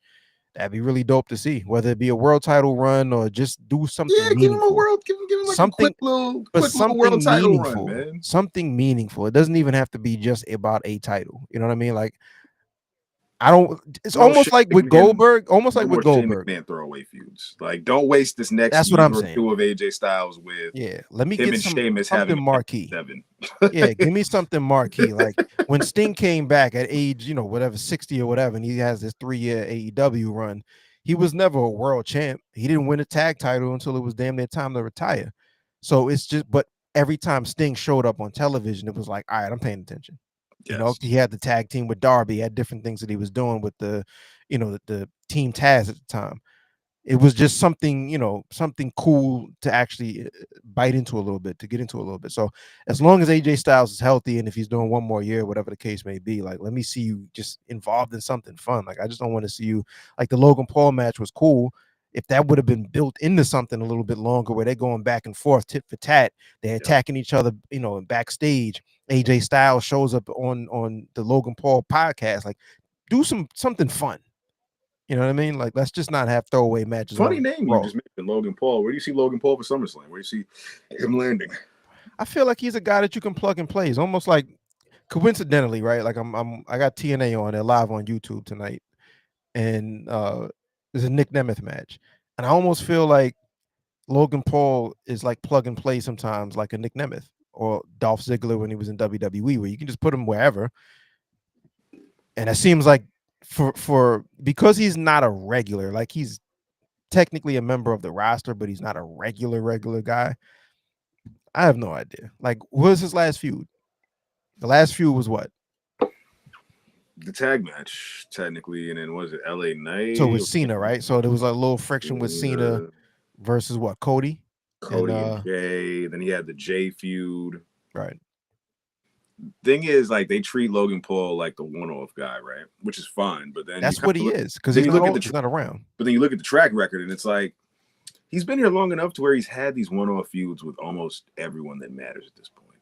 that'd be really dope to see. Whether it be a world title run or just do yeah, something meaningful, give him like a something, but quick little world something title run, meaningful, man. something meaningful. It doesn't even have to be just about a title. You know what I mean? Like I don't. It's No almost Shane like with McMahon, Goldberg. Almost no like with more Shane Goldberg. McMahon throwaway feuds. Like don't waste this next That's what year I'm or saying. two of AJ Styles with Yeah, let me him get and Sheamus having something a match marquee. at 7. Yeah, give me something marquee. Like when Sting came back at age, whatever, 60 or whatever, and he has this 3-year AEW run, he was never a world champ. He didn't win a tag title until it was damn near time to retire. So it's just, but every time Sting showed up on television, it was like, all right, I'm paying attention. Yes. He had the tag team with Darby, he had different things that he was doing with the team Taz at the time. It was just something, something cool to actually bite into a little bit, to get into a little bit. So as long as AJ Styles is healthy and if he's doing one more year, whatever the case may be, like let me see you just involved in something fun. Like I just don't want to see you like the Logan Paul match was cool. If that would have been built into something a little bit longer where they're going back and forth, tit for tat, they're Yep. attacking each other, backstage. AJ Styles shows up on the Logan Paul podcast. Like do something fun. You know what I mean? Like, let's just not have throwaway matches Funny on name you Raw. just mentioned, Logan Paul. Where do you see Logan Paul for SummerSlam? Where do you see him landing? I feel like he's a guy that you can plug and play. He's almost like coincidentally, right? Like I got TNA on there live on YouTube tonight, and there's a Nick Nemeth match, and I almost feel like Logan Paul is like plug and play sometimes, like a Nick Nemeth or Dolph Ziggler when he was in WWE, where you can just put him wherever, and it seems like for because he's not a regular, like he's technically a member of the roster, but he's not a regular guy. I have no idea. Like, what was his last feud? The last feud was what? The tag match, technically, and then was it LA So Knight? with Cena, right? So there was a little friction with Cena versus what? Cody? And Cody and Jay. Then he had the Jay feud. right. Thing is, like they treat Logan Paul like the one-off guy, right? Which is fine, but then That's what he is, because then he's you not look at old, he's not around. but then you look at the track record, and it's like he's been here long enough to where he's had these one-off feuds with almost everyone that matters at this point.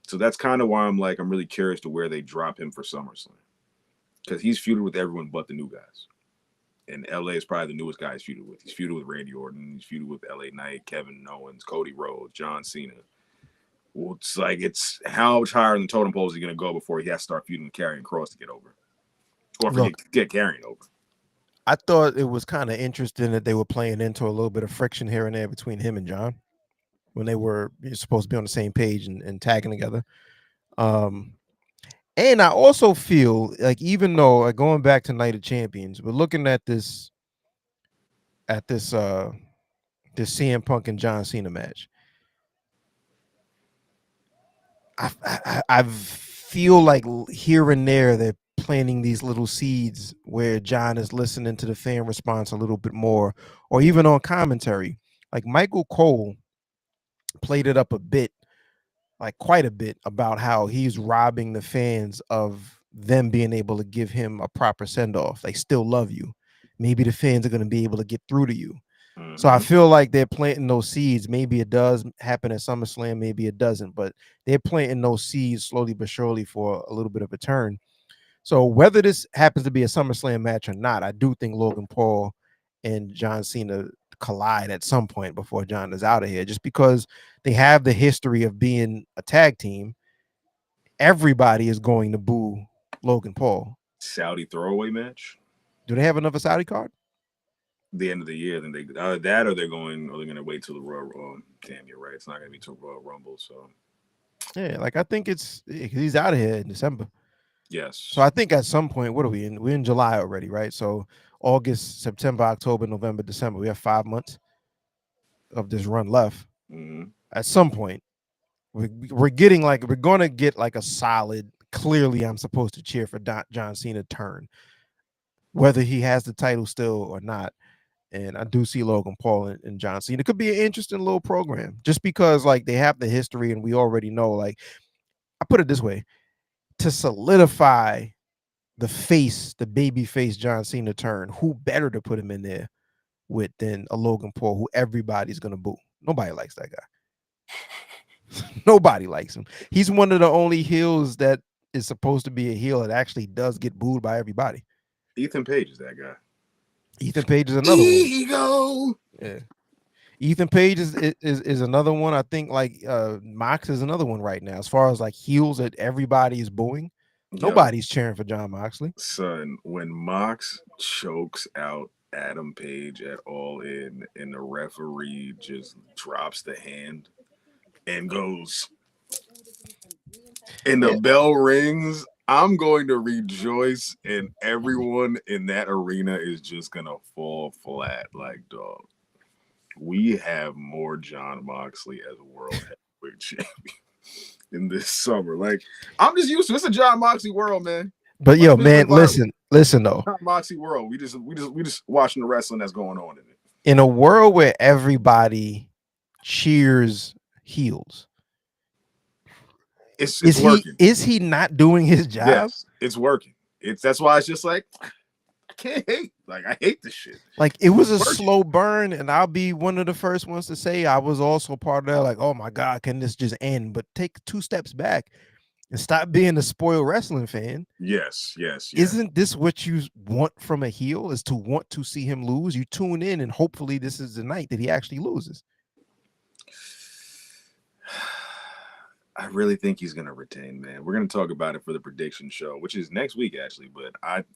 So that's kind of why I'm really curious to where they drop him for SummerSlam, because he's feuded with everyone but the new guys. And LA is probably the newest guy he's feuded with. He's feuded with Randy Orton. He's feuded with LA Knight, Kevin Owens, Cody Rhodes, John Cena. Well, it's how much higher in the totem pole is he going to go before he has to start feuding with Karrion Kross to get over, or get Karrion over. I thought it was kind of interesting that they were playing into a little bit of friction here and there between him and John when they were supposed to be on the same page and tagging together. And I also feel like even though like going back to Night of Champions, we're looking at this this CM Punk and John Cena match. I feel like here and there they're planting these little seeds where John is listening to the fan response a little bit more, or even on commentary. Like Michael Cole played it up a bit, like quite a bit, about how he's robbing the fans of them being able to give him a proper send off. They still love you. Maybe the fans are going to be able to get through to you. So I feel like they're planting those seeds. Maybe it does happen at SummerSlam, maybe it doesn't, but they're planting those seeds slowly but surely for a little bit of a turn. So whether this happens to be a SummerSlam match or not, I do think Logan Paul and John Cena collide at some point before John is out of here, just because they have the history of being a tag team. Everybody is going to boo Logan Paul. Saudi throwaway match. Do they have another Saudi card? The end of the year, then they that or they're gonna wait till the Royal. Damn, you're right. It's not gonna be till Royal Rumble. So Yeah, like I think he's out of here in December. So yes. I think at some point, what are we in? We're in July already, right? So August, September, October, November, December. We have 5 months of this run left. Mm-hmm. At some point, we're getting like we're gonna get like a solid. Clearly, I'm supposed to cheer for John Cena turn, whether he has the title still or not. And I do see Logan Paul and John Cena. It could be an interesting little program, just because like they have the history and we already know. Like I put it this way, to solidify the baby face John Cena turn, who better to put him in there with than a Logan Paul, who everybody's gonna boo. Nobody likes that guy. Nobody likes him. He's one of the only heels that is supposed to be a heel that actually does get booed by everybody. Ethan Page is that guy. Ethan Page is another one. Ego. Yeah. Ethan Page is another one. I think like Mox is another one right now. As far as like heels that everybody is booing, nobody's cheering for John Moxley. Son, when Mox chokes out Adam Page at All In and the referee just drops the hand and goes, and the bell rings, I'm going to rejoice, and everyone in that arena is just going to fall flat. Like, dog, we have more John Moxley as world heavyweight champion in this summer. Like, I'm just used to it's a John Moxley world, man. But yo, man, listen though. John Moxley world. We just watching the wrestling that's going on in it. In a world where everybody cheers heels, it's working. Is he not doing his job? Yes, it's working. That's why it's just like I can't hate. Like I hate this shit. Like it was a slow burn, and I'll be one of the first ones to say I was also part of that. Like, oh my God, can this just end? But take 2 steps back and stop being a spoiled wrestling fan. Yes. Isn't this what you want from a heel? Is to want to see him lose? You tune in, and hopefully this is the night that he actually loses. I really think he's gonna retain, man. We're gonna talk about it for the prediction show, which is next week actually. But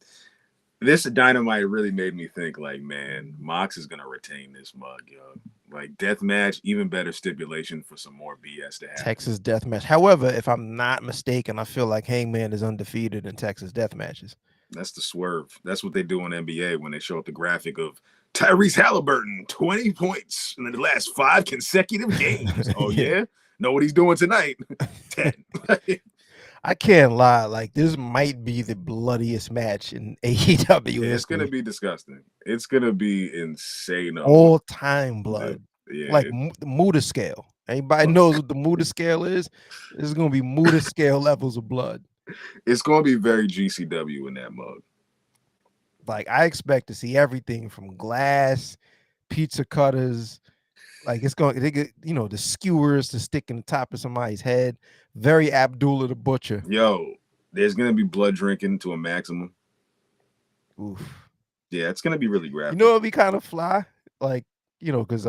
this Dynamite really made me think, like, man, Mox is gonna retain this mug, yo. Like death match, even better stipulation for some more BS to happen. Texas death match. However, if I'm not mistaken, I feel like Hangman is undefeated in Texas death matches. That's the swerve. That's what they do on NBA when they show up the graphic of Tyrese Halliburton, 20 points in the last 5 consecutive games. Oh yeah. Know what he's doing tonight? 10. I can't lie. Like this might be the bloodiest match in AEW. It's gonna be disgusting. It's gonna be insane. All time blood. Yeah. Like the Muda scale. Anybody knows what the Muda scale is? This is gonna be Muda scale levels of blood. It's gonna be very GCW in that mug. Like I expect to see everything from glass, pizza cutters. Like it's going, they get, the skewers to stick in the top of somebody's head. Very Abdullah the Butcher. Yo, there's gonna be blood drinking to a maximum. Oof. Yeah, it's gonna be really graphic. You know, it'd be kind of fly, like because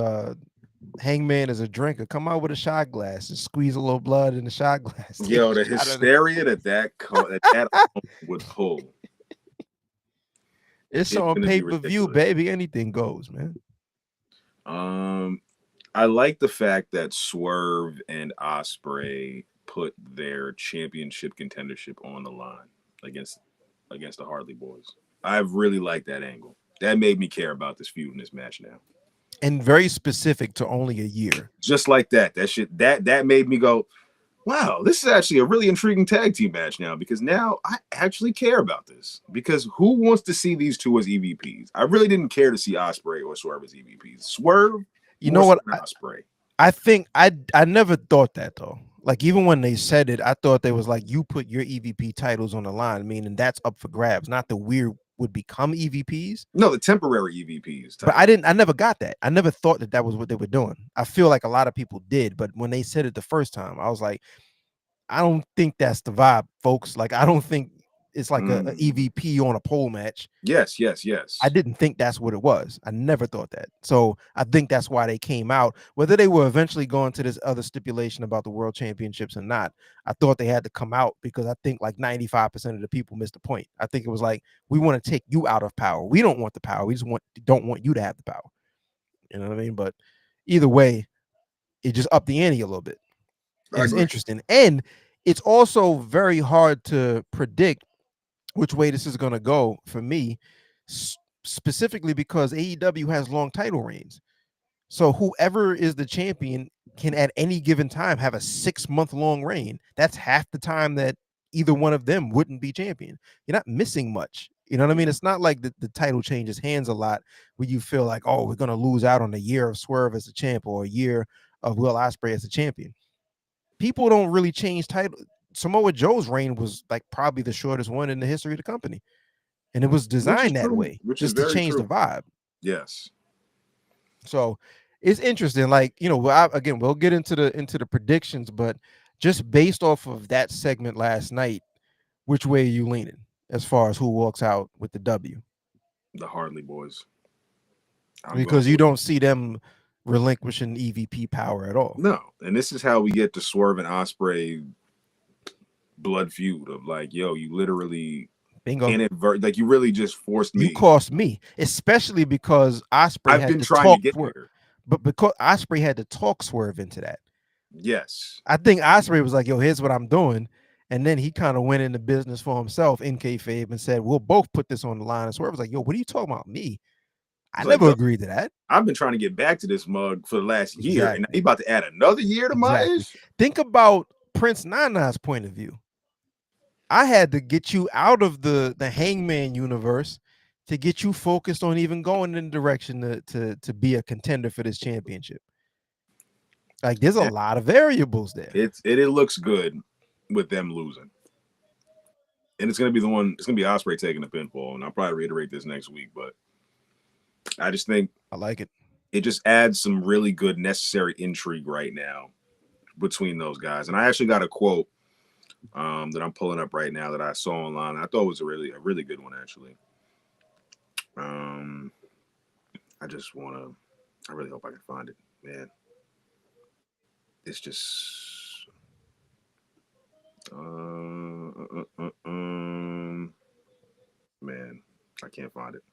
Hangman is a drinker. Come out with a shot glass and squeeze a little blood in the shot glass. Yo, the hysteria that would pull. It's on pay-per-view, baby. Anything goes, man. I like the fact that Swerve and Ospreay put their championship contendership on the line against the Harley Boys. I really like that angle. That made me care about this feud in this match now. And very specific to only a year. Just like that. That shit that made me go, wow, this is actually a really intriguing tag team match now, because now I actually care about this. Because who wants to see these two as EVPs? I really didn't care to see Ospreay or Swerve as EVPs. Swerve, you know what? Ospreay. I think I never thought that though. Like even when they said it, I thought they was like, you put your EVP titles on the line, meaning that's up for grabs. Not that we would become EVPs. No, the temporary EVPs. But I never got that. I never thought that was what they were doing. I feel like a lot of people did, but when they said it the first time, I was like, I don't think that's the vibe, folks. Like I don't think it's like a EVP on a pole match. Yes. I didn't think that's what it was. I never thought that. So I think that's why they came out. Whether they were eventually going to this other stipulation about the world championships or not, I thought they had to come out because I think like 95% of the people missed the point. I think it was like, we want to take you out of power. We don't want the power. We just don't want you to have the power. You know what I mean? But either way, it just upped the ante a little bit. I It's agree. interesting. And it's also very hard to predict which way this is going to go for me, specifically because AEW has long title reigns. So whoever is the champion can at any given time have a 6-month long reign. That's half the time that either one of them wouldn't be champion. You're not missing much. You know what I mean? It's not like the title changes hands a lot where you feel like, oh, we're going to lose out on a year of Swerve as a champ or a year of Will Ospreay as a champion. People don't really change title. Samoa Joe's reign was like probably the shortest one in the history of the company. And it was Which is designed that true. way, Which is just to very change the true. vibe. Yes. So it's interesting. Like, you know, again, we'll get into the predictions, but just based off of that segment last night, which way are you leaning as far as who walks out with the W? The Harley Boys. I'm going Because you with don't see them relinquishing EVP power at all. no. And this is how we get the Swerve and Osprey blood feud of like, yo, you literally Bingo. like you really just forced me. You cost me, especially because Osprey I've had been to trying talk to get Swerve, here. but because Osprey had to talk Swerve into that. Yes. I think Osprey was like, yo, here's what I'm doing. And then he kind of went into business for himself in kayfabe and said, we'll both put this on the line. And Swerve was like, yo, what are you talking about? Me? I It's like, never yo, agreed to that. I've been trying to get back to this mug for the last year, and Exactly. he about to add another year to my Exactly. ish. Think about Prince Nana's point of view. I had to get you out of the Hangman universe to get you focused on even going in the direction to be a contender for this championship. Like, there's a lot of variables there. It looks good with them losing. And it's gonna be Osprey taking the pinfall, and I'll probably reiterate this next week, but I just think I like it. It just adds some really good necessary intrigue right now between those guys. And I actually got a quote that I'm pulling up right now that I saw online. I thought it was a really good one actually. I just I really hope I can find it, man. It's just man, I can't find it.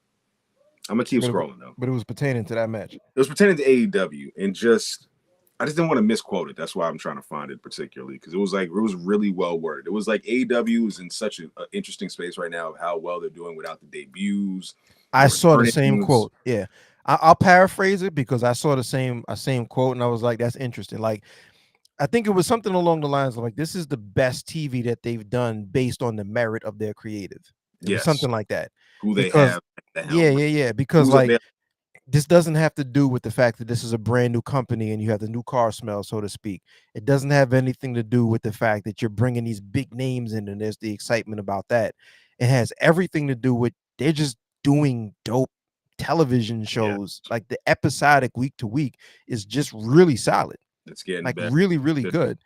I'm gonna keep scrolling though. But it was pertaining to that match. It was pertaining to AEW, and I just didn't want to misquote it. That's why I'm trying to find it particularly, because it was really well worded. It was like AEW is in such an interesting space right now of how well they're doing without the debuts. I saw the same quote. Yeah, I'll paraphrase it because I saw the same quote, and I was like, that's interesting. Like, I think it was something along the lines of like, this is the best TV that they've done based on the merit of their creative. It was something like that. Who they have. Yeah. Because like, this doesn't have to do with the fact that this is a brand new company and you have the new car smell, so to speak. It doesn't have anything to do with the fact that you're bringing these big names in and there's the excitement about that. It has everything to do with they're just doing dope television shows. Like, the episodic week to week is just really solid. It's getting like better. really good.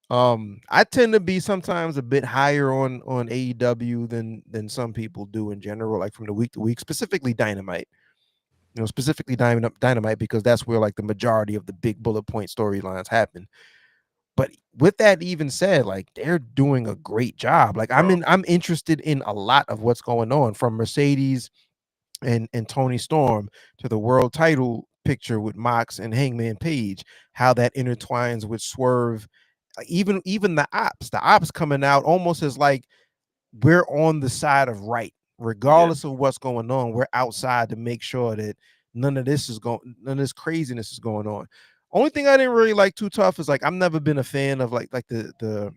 I tend to be sometimes a bit higher on AEW than some people do in general, like from the week to week, specifically Dynamite. You know, specifically Dynamite, because that's where like the majority of the big bullet point storylines happen. But with that even said, like, they're doing a great job. Like, I'm interested in a lot of what's going on, from Mercedes and Tony Storm to the world title picture with Mox and Hangman Page, how that intertwines with Swerve, even the ops coming out almost as like, we're on the side of right, regardless of what's going on. We're outside to make sure that none of this craziness is going on. Only thing I didn't really like too tough is like, I've never been a fan of like the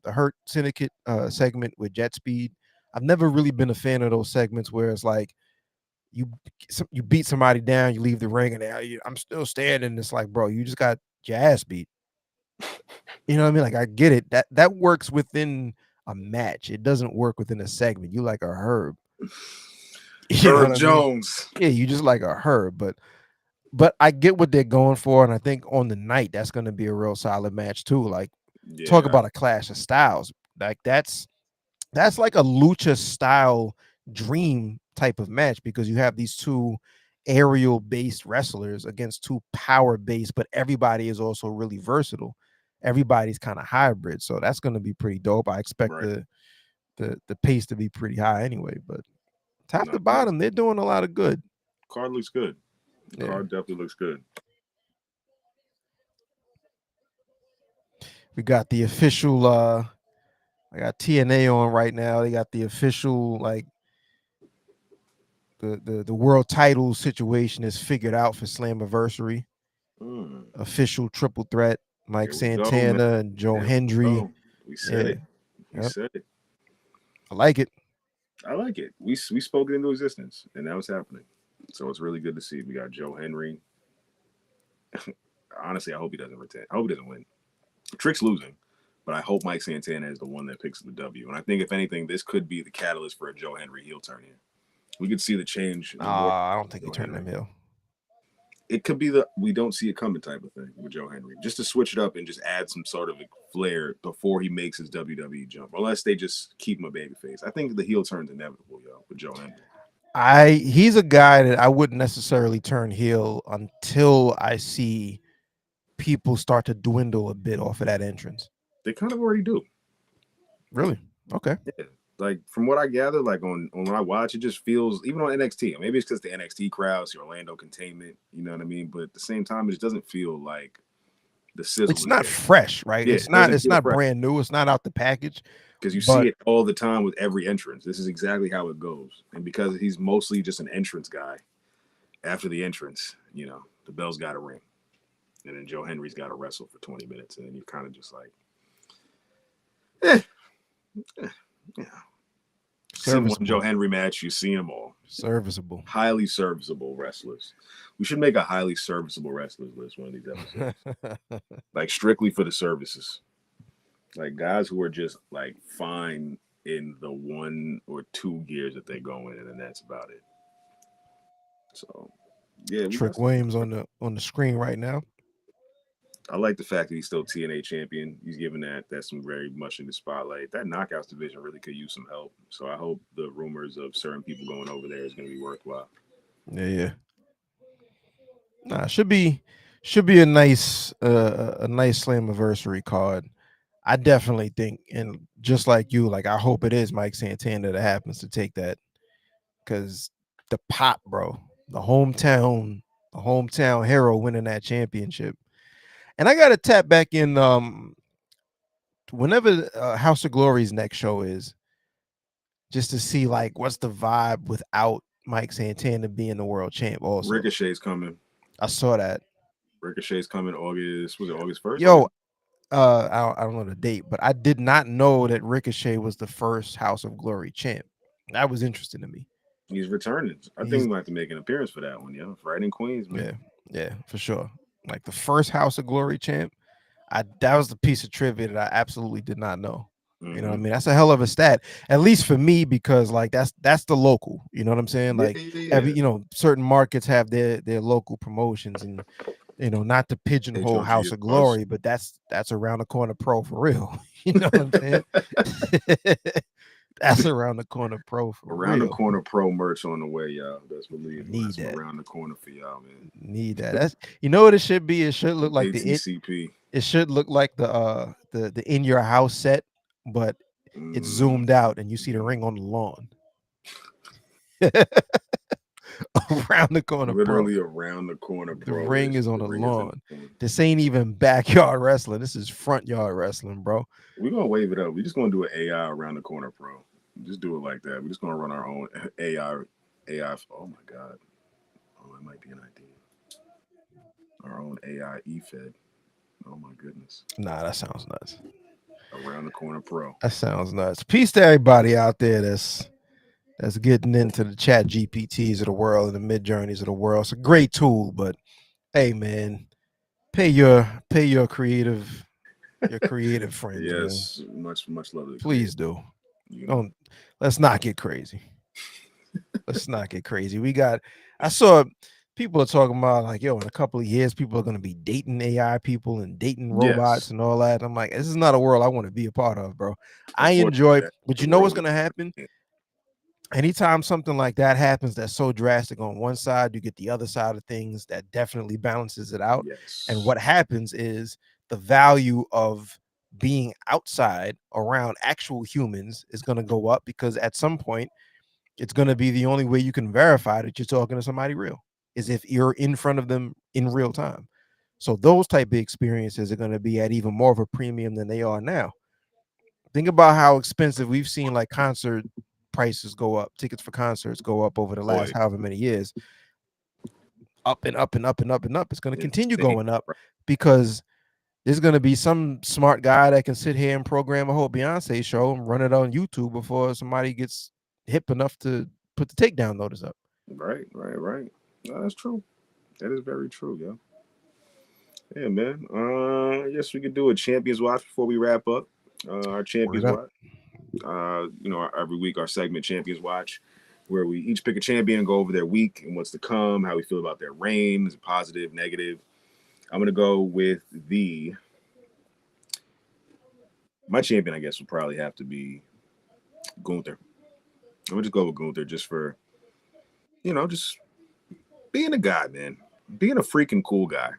Hurt Syndicate segment with Jet Speed. I've never really been a fan of those segments where it's like, you beat somebody down, you leave the ring, and I'm still standing. It's like, bro, you just got your ass beat. You know what I mean? Like, I get it. That works within a match. It doesn't work within a segment. You like a Herb. Herb Jones. Yeah, you just like a Herb. But I get what they're going for, and I think on the night that's going to be a real solid match too. Like, talk about a clash of styles. Like, that's that's like a lucha style dream type of match because you have these two aerial based wrestlers against two power based, but everybody is also really versatile. Everybody's kind of hybrid, so that's going to be pretty dope. I expect Right. the pace to be pretty high anyway, but top No, to bottom, they're doing a lot of good. card looks good. The Yeah. card definitely looks good. We got the official I got TNA on right now. They got the official like the world title situation is figured out for Slammiversary. Mm, Official triple threat: Mike here we go, man. Santana and Joe There we Hendry. go. We said Yeah, it. We yep. said it. I like it. I like it. We spoke it into existence, and now it's happening. So it's really good to see. We got Joe Henry. Honestly, I hope he doesn't retain. I hope he doesn't win. Trick's losing, but I hope Mike Santana is the one that picks the W. And I think if anything, this could be the catalyst for a Joe Henry heel turn here. We could see the change. I don't think he Joe turned Henry. him heel. It could be the we don't see it coming type of thing with Joe Henry, just to switch it up and just add some sort of a flair before he makes his WWE jump. Unless they just keep him a babyface, I think the heel turn's inevitable, yo, with Joe Henry. He's a guy that I wouldn't necessarily turn heel until I see people start to dwindle a bit off of that entrance. They kind of already do. Really? Okay. Yeah. Like from what I gather, like on when I watch, it just feels even on NXT. Maybe it's because the NXT crowds, the Orlando containment, you know what I mean. But at the same time, it just doesn't feel like the sizzle. It's not fresh, right? Yeah, It's not. It's not fresh. brand new. It's not out the package. Because you see it all the time with every entrance. This is exactly how it goes. And because he's mostly just an entrance guy, after the entrance, you know, the bell's got to ring, and then Joe Henry's got to wrestle for 20 minutes, and then you're kind of just like, yeah. Seen one Joe Henry match, you've seen them all. Serviceable. Highly serviceable wrestlers. We should make a highly serviceable wrestlers list one of these episodes. Like strictly for the services. Like guys who are just like fine in the 1 or 2 gears that they go in, and that's about it. So yeah. Trick Williams on the screen right now. I like the fact that he's still TNA champion. He's given that's some very much in the spotlight. That knockouts division really could use some help. So I hope the rumors of certain people going over there is going to be worthwhile. Yeah. Nah, should be a nice Slammiversary card. I definitely think, and just like you, like I hope it is Mike Santana that happens to take that, because the pop, bro, the hometown hero winning that championship. And I got to tap back in whenever House of Glory's next show is, just to see like what's the vibe without Mike Santana being the world champ. Also, Ricochet's coming. I saw that. Ricochet's coming August 1st? Yo, I don't know the date, but I did not know that Ricochet was the first House of Glory champ. That was interesting to me. He's returning. I think we might have to make an appearance for that one, yo. Right in Queens, man. Yeah, for sure. Like the first House of Glory champ. That was the piece of trivia that I absolutely did not know. You know what I mean? That's a hell of a stat, at least for me, because like that's the local. You know what I'm saying? Like every certain markets have their local promotions, and not to pigeonhole House of Glory, but that's around the corner pro for real. You know what I'm saying? That's around the corner pro for around real. The corner pro merch on the way, y'all. Best believe need that around the corner for y'all, man. Need that. That's what it should be. It should look like ATCP. It should look like the in your house set, but it's zoomed out and you see the ring on the lawn. Around the corner, literally pro. Around the corner. The ring is on the lawn. This ain't even backyard wrestling. This is front yard wrestling, bro. We're gonna wave it up. We're just gonna do an AI around the corner, pro. Just do it like that. We're just gonna run our own AI. Oh my god. Oh, that might be an idea. Our own AI eFed. Oh my goodness. Nah, that sounds nuts. Around the corner, pro. That sounds nuts. Peace to everybody out there that's getting into the chat GPTs of the world and the mid journeys of the world. It's a great tool, but hey man, pay your creative friends. Yes, man. much love. Please do. Let's not get crazy. Let's not get crazy. I saw people are talking about like, yo, in a couple of years, people are going to be dating AI people and dating robots Yes, and all that. I'm like, this is not a world I want to be a part of, bro. I unfortunately, enjoy, that's but the you know what's world. going to happen? Anytime something like that happens that's so drastic on one side, you get the other side of things that definitely balances it out. And Yes, what happens is the value of being outside around actual humans is going to go up because at some point it's going to be the only way you can verify that you're talking to somebody real is if you're in front of them in real time. So those type of experiences are going to be at even more of a premium than they are now. Think about how expensive we've seen like concert prices go up, tickets for concerts go up over the last boy, however many years, up and up and up and up and up. It's going to continue insane. going up because there's going to be some smart guy that can sit here and program a whole Beyonce show and run it on YouTube before somebody gets hip enough to put the takedown notice up. Right, right, right. No, that's true. That is very true, yo. Yeah, man. I guess we could do a champions watch before we wrap up. Our Word champions up. watch. Every week our segment champions watch, where we each pick a champion and go over their week and what's to come, how we feel about their reign, is it positive, negative. I'm gonna go with the my champion. I guess would probably have to be Gunther. I'm gonna just go with Gunther just for just being a guy, man, being a freaking cool guy.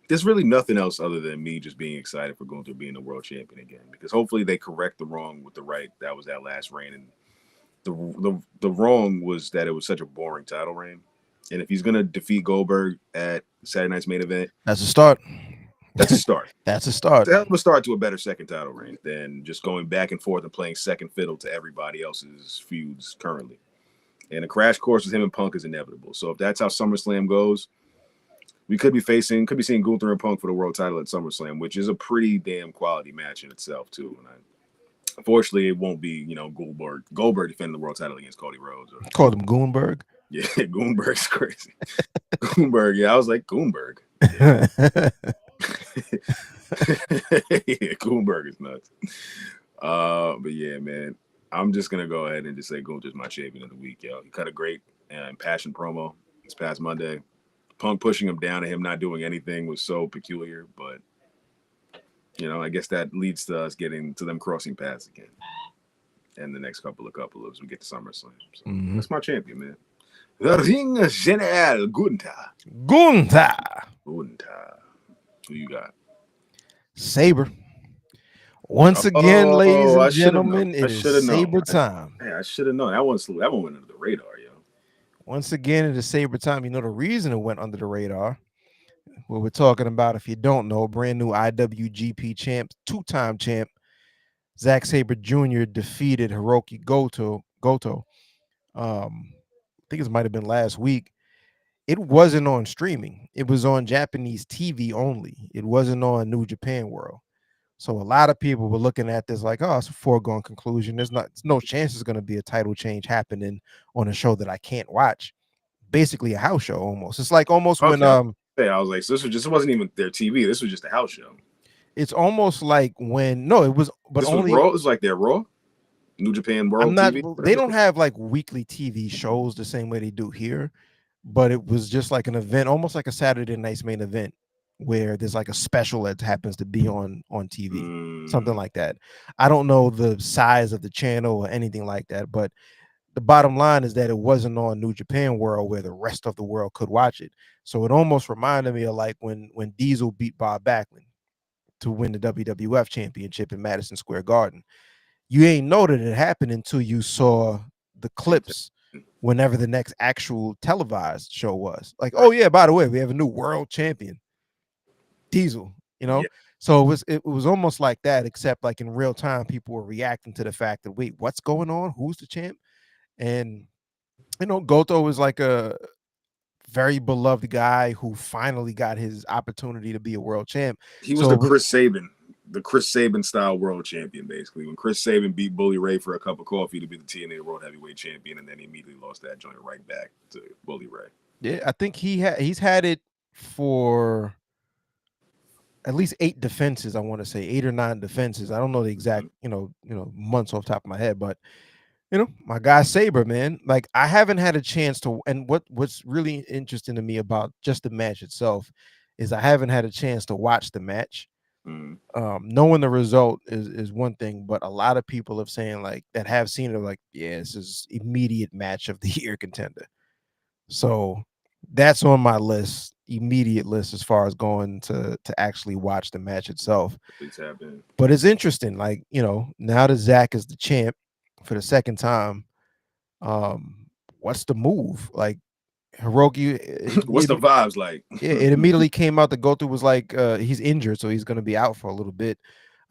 There's really nothing else other than me just being excited for Gunther being the world champion again because hopefully they correct the wrong with the right. That was that last reign, and the wrong was that it was such a boring title reign. And if he's gonna defeat Goldberg at Saturday night's main event, That's a start. that's a start. That's a It's start. a hell of a start to a better second title reign than just going back and forth and playing second fiddle to everybody else's feuds currently. And a crash course with him and Punk is inevitable. So if that's how SummerSlam goes, we could be seeing Gunther and Punk for the world title at SummerSlam, which is a pretty damn quality match in itself too. And unfortunately, it won't be Goldberg defending the world title against Cody Rhodes. Called him Goonberg. Yeah, Goonberg's crazy. Goonberg, yeah, I was like Goonberg. Yeah, yeah, Goonberg is nuts. But yeah, man, I'm just gonna go ahead and just say Gunther's my champion of the week, yo. He cut a great and impassioned promo this past Monday. Punk pushing him down and him not doing anything was so peculiar, but I guess that leads to us getting to them crossing paths again. And the next couple as we get to SummerSlam. So that's my champion, man. The Ring General Gunther. Gunther. Gunther. Who you got? Saber. Once again, ladies Oh, and I should have known. gentlemen, I it is should have known. Saber time. I should have known. That one went under the radar, yo. Once again, it is Saber time. You know the reason it went under the radar. What we're talking about, if you don't know, brand new IWGP champ, two-time champ, Zack Sabre Jr. defeated Hiroki Goto. I think it might have been last week. It wasn't on streaming. It was on Japanese TV only. It wasn't on New Japan World. So a lot of people were looking at this like, oh, it's a foregone conclusion. There's no chance there's going to be a title change happening on a show that I can't watch. Basically a house show almost. It's like almost when Okay. I was like, so this wasn't even their TV. This was just a house show. it's almost like when it was, but this only was Raw. It was like their Raw, New Japan World I'm not. TV. They don't have like weekly TV shows the same way they do here, but it was just like an event, almost like a Saturday night's main event, where there's like a special that happens to be on TV, something like that. I don't know the size of the channel or anything like that, but the bottom line is that it wasn't on New Japan World where the rest of the world could watch it. So it almost reminded me of like when Diesel beat Bob Backlund to win the WWF championship in Madison Square Garden. You ain't know that it happened until you saw the clips whenever the next actual televised show was. Like, oh yeah, by the way, we have a new world champion, Diesel, Yeah. So it was almost like that, except like in real time, people were reacting to the fact that, wait, what's going on? Who's the champ? And Goto was like a very beloved guy who finally got his opportunity to be a world champ. He was the Chris Sabin style world champion, basically. When Chris Sabin beat Bully Ray for a cup of coffee to be the TNA World Heavyweight Champion, and then he immediately lost that joint right back to Bully Ray. Yeah, I think he's had it for at least 8 defenses. I want to say 8 or 9 defenses. I don't know the exact months off the top of my head, but my guy Saber, man. Like I haven't had a chance to, and what's really interesting to me about just the match itself is I haven't had a chance to watch the match. Mm. Knowing the result is one thing, but a lot of people have saying like that have seen it like, yeah, this is immediate match of the year contender. So that's on my list, immediate list as far as going to actually watch the match itself. Please tap in. But it's interesting, like now that Zach is the champ for the second time, what's the move? Like Hiroki, What's the vibes like? yeah, it immediately came out. The go through was like he's injured, so he's going to be out for a little bit.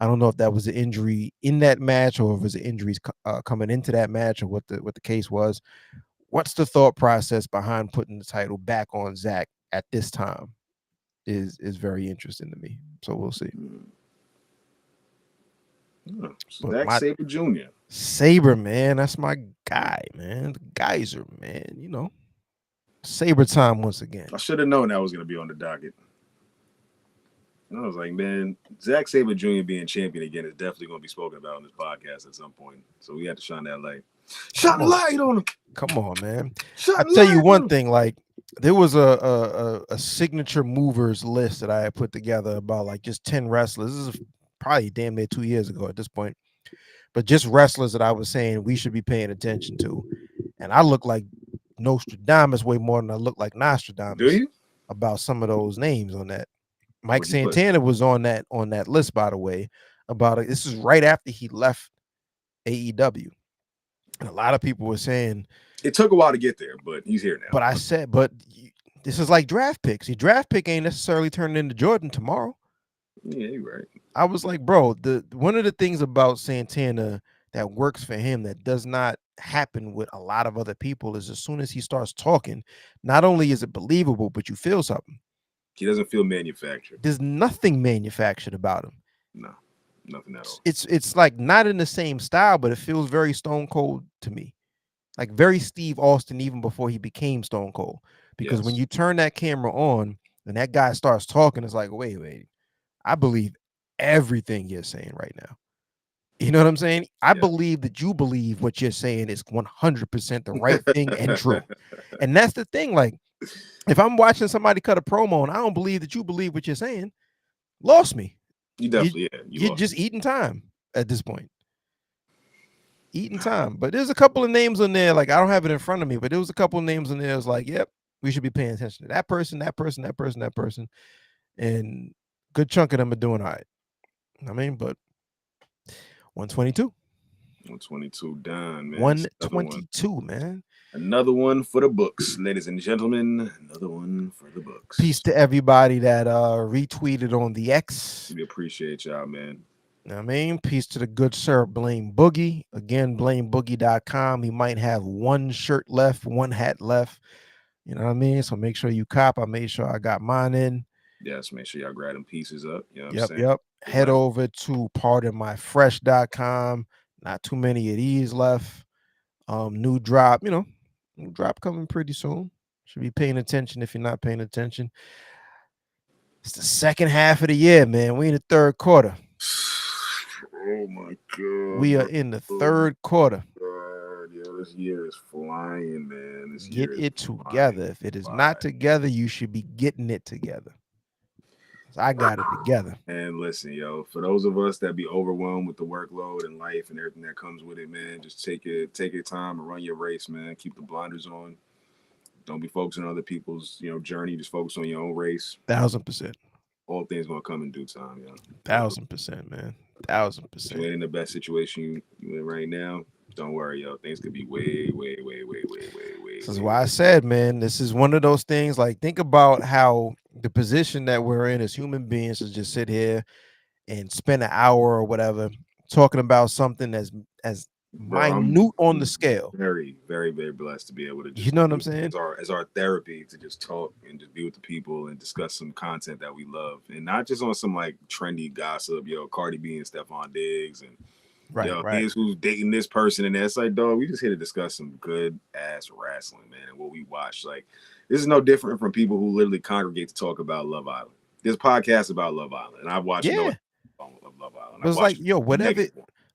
I don't know if that was an injury in that match or if it was injuries coming into that match or what the case was. What's the thought process behind putting the title back on Zach at this time is very interesting to me. So we'll see. Zach Sabre Jr. Sabre, man, that's my guy, man. The Geyser, man. Sabre time once again. I should have known that was going to be on the docket. I was like, man, Zach Sabre Jr. being champion again is definitely going to be spoken about on this podcast at some point. So we have to shine that light. Shine the light on him. Come on, man. I'll tell you one thing. Like, there was a signature movers list that I had put together about like just 10 wrestlers. This is probably damn near 2 years ago at this point. But just wrestlers that I was saying we should be paying attention to. And I look like Nostradamus way more than I look like Nostradamus. Do you? About some of those names on that. Mike Santana was on that list, by the way. About it. This is right after he left AEW. And a lot of people were saying it took a while to get there, but he's here now. But I said, this is like draft picks. Your draft pick ain't necessarily turning into Jordan tomorrow. Yeah, you're right. I was like, bro, one of the things about Santana that works for him that does not happen with a lot of other people is as soon as he starts talking, not only is it believable, but you feel something. He doesn't feel manufactured. There's nothing manufactured about him. No, nothing at all. It's like not in the same style, but it feels very Stone Cold to me. Like very Steve Austin, even before he became Stone Cold. Because when you turn that camera on and that guy starts talking, it's like, wait, I believe everything you're saying right now. You know what I'm saying? I believe that you believe what you're saying is 100% the right thing and true. And that's the thing. Like, if I'm watching somebody cut a promo and I don't believe that you believe what you're saying, lost me. You definitely, you're just eating time at this point. Eating time. But there's a couple of names on there, like I don't have it in front of me, but there was a couple of names on there. It's like, yep, we should be paying attention to that person, that person, that person, that person. And good chunk of them are doing all right. I mean, but 122. 122 done, man. 122, man. Another one for the books, ladies and gentlemen. Another one for the books. Peace to everybody that retweeted on the X. We appreciate y'all, man. I mean, peace to the good sir, Blame Boogie. Again, blameboogie.com. He might have one shirt left, one hat left. You know what I mean? So make sure you cop. I made sure I got mine in. Yes, make sure y'all grab them pieces up. You know what I'm saying? Yep. Head over to pardonmyfresh.com. Not too many of these left. New drop, new drop coming pretty soon. Should be paying attention if you're not paying attention. It's the second half of the year, man. We in the third quarter. Oh my God. We are in the third quarter. Yo, this year is flying, man. Get it together. If it is not together, you should be getting it together. I got it together. And listen, yo, for those of us that be overwhelmed with the workload and life and everything that comes with it, man, just take your time and run your race, man. Keep the blinders on. Don't be focusing on other people's, journey. Just focus on your own race. 1000%. All things gonna come in due time, yo. 1000%, man. 1000%. If you ain't in the best situation you in right now, don't worry, yo. Things could be way. This is why I said, man, this is one of those things. Like, think about how the position that we're in as human beings is just sit here and spend an hour or whatever talking about something as minute on the scale. Very, very, very blessed to be able to just, you know what I'm saying? As our therapy to just talk and just be with the people and discuss some content that we love, and not just on some like trendy gossip, Cardi B and Stephon Diggs and here's who's dating this person, and that's like, dog, we just here to discuss some good ass wrestling, man, and what we watch. Like, this is no different from people who literally congregate to talk about Love Island. This podcast about Love Island, and I've watched Love Island. It was like,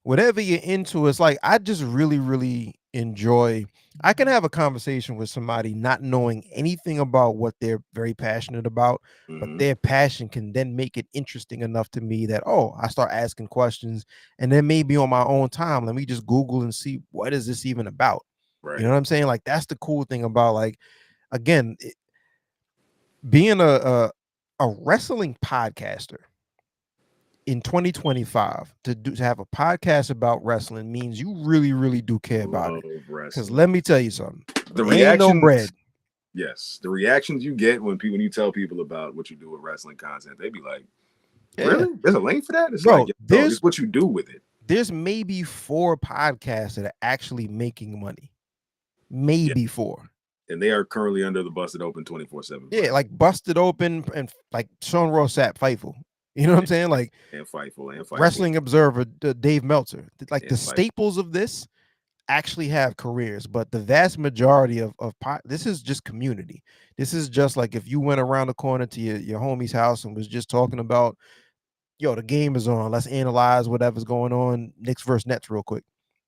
whatever you're into, it's like I just really enjoy. I can have a conversation with somebody not knowing anything about what they're very passionate about, but Mm-hmm. their passion can then make it interesting enough to me that, oh, I start asking questions, and then maybe on my own time, let me just Google and see what is this even about. You know Right. what I'm saying? Like that's the cool thing about, like, again, being a wrestling podcaster in 2025, to have a podcast about wrestling means you really, really do care about Love it. Because wrestling. let me tell you something, The ain't no bread. reactions, yes, the reactions you get when you tell people about what you do with wrestling content, they be like, Yeah, "Really? There's a lane for that?" It's like, bro. yo, it's what you do with it. There's maybe 4 podcasts that are actually making money. Yeah, Maybe 4. and they are currently under the Busted Open 24/7 Yeah, brand. like Busted Open and like Sean Rossap Fightful. You know what I'm saying? Like And Fightful, Wrestling Observer, Dave Meltzer. Like the and Fightful. staples of this actually have careers, but the vast majority of this is just community. This is just like if you went around the corner to your homie's house and was just talking about, yo, the game is on, let's analyze whatever's going on, Knicks versus Nets real quick.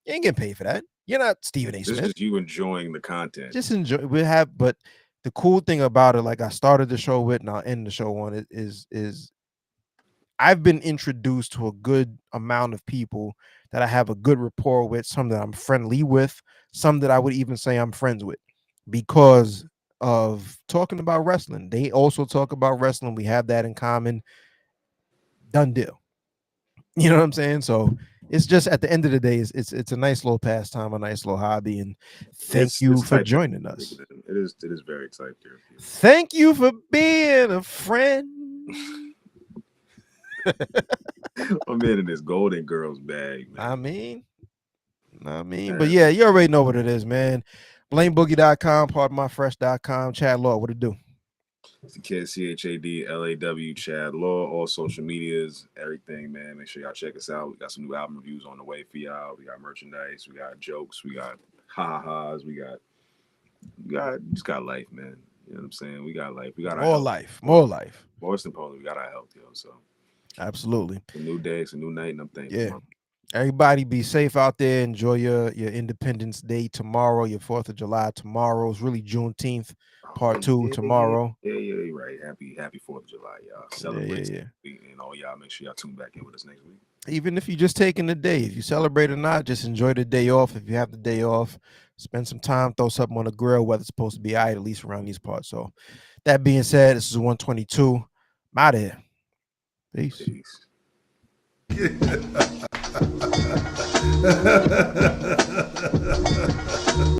You ain't getting paid for that. You're not Stephen A. This is Smith. just you enjoying the content. Just enjoy. We have, but the cool thing about it, like I started the show with, and I'll end the show on it, is I've been introduced to a good amount of people that I have a good rapport with, some that I'm friendly with, some that I would even say I'm friends with because of talking about wrestling. They also talk about wrestling. We have that in common. Done deal. You know what I'm saying? So it's just at the end of the day, it's a nice little pastime, a nice little hobby. And thank you It's for tight. joining us. It is very exciting. Thank you for being a friend. I'm in this Golden Girls bag, man. I mean, but yeah, you already know what it is, man. BlameBoogie.com, pardonmyfresh.com, Chad Law, what it do? It's the kid CHADLAW Chad Law, all social medias, everything, man. Make sure y'all check us out. We got some new album reviews on the way for y'all. We got merchandise, we got jokes, we got ha-ha-has, we got life, man. You know what I'm saying? We got life. We got our More health. life, more life. Most importantly, we got our health, yo. So absolutely. a new day, it's a new night, and I'm thankful. Yeah. Everybody be safe out there. Enjoy your Independence Day tomorrow, your 4th of July tomorrow. It's really Juneteenth, part 2 tomorrow. Yeah, you're right. Happy 4th of July, y'all. Celebrate. Yeah. And all y'all, make sure y'all tune back in with us next week. Even if you're just taking the day, if you celebrate or not, just enjoy the day off. If you have the day off, spend some time, throw something on the grill. Weather's supposed to be all right, at least around these parts. So that being said, this is 122. I'm out of here. Peace.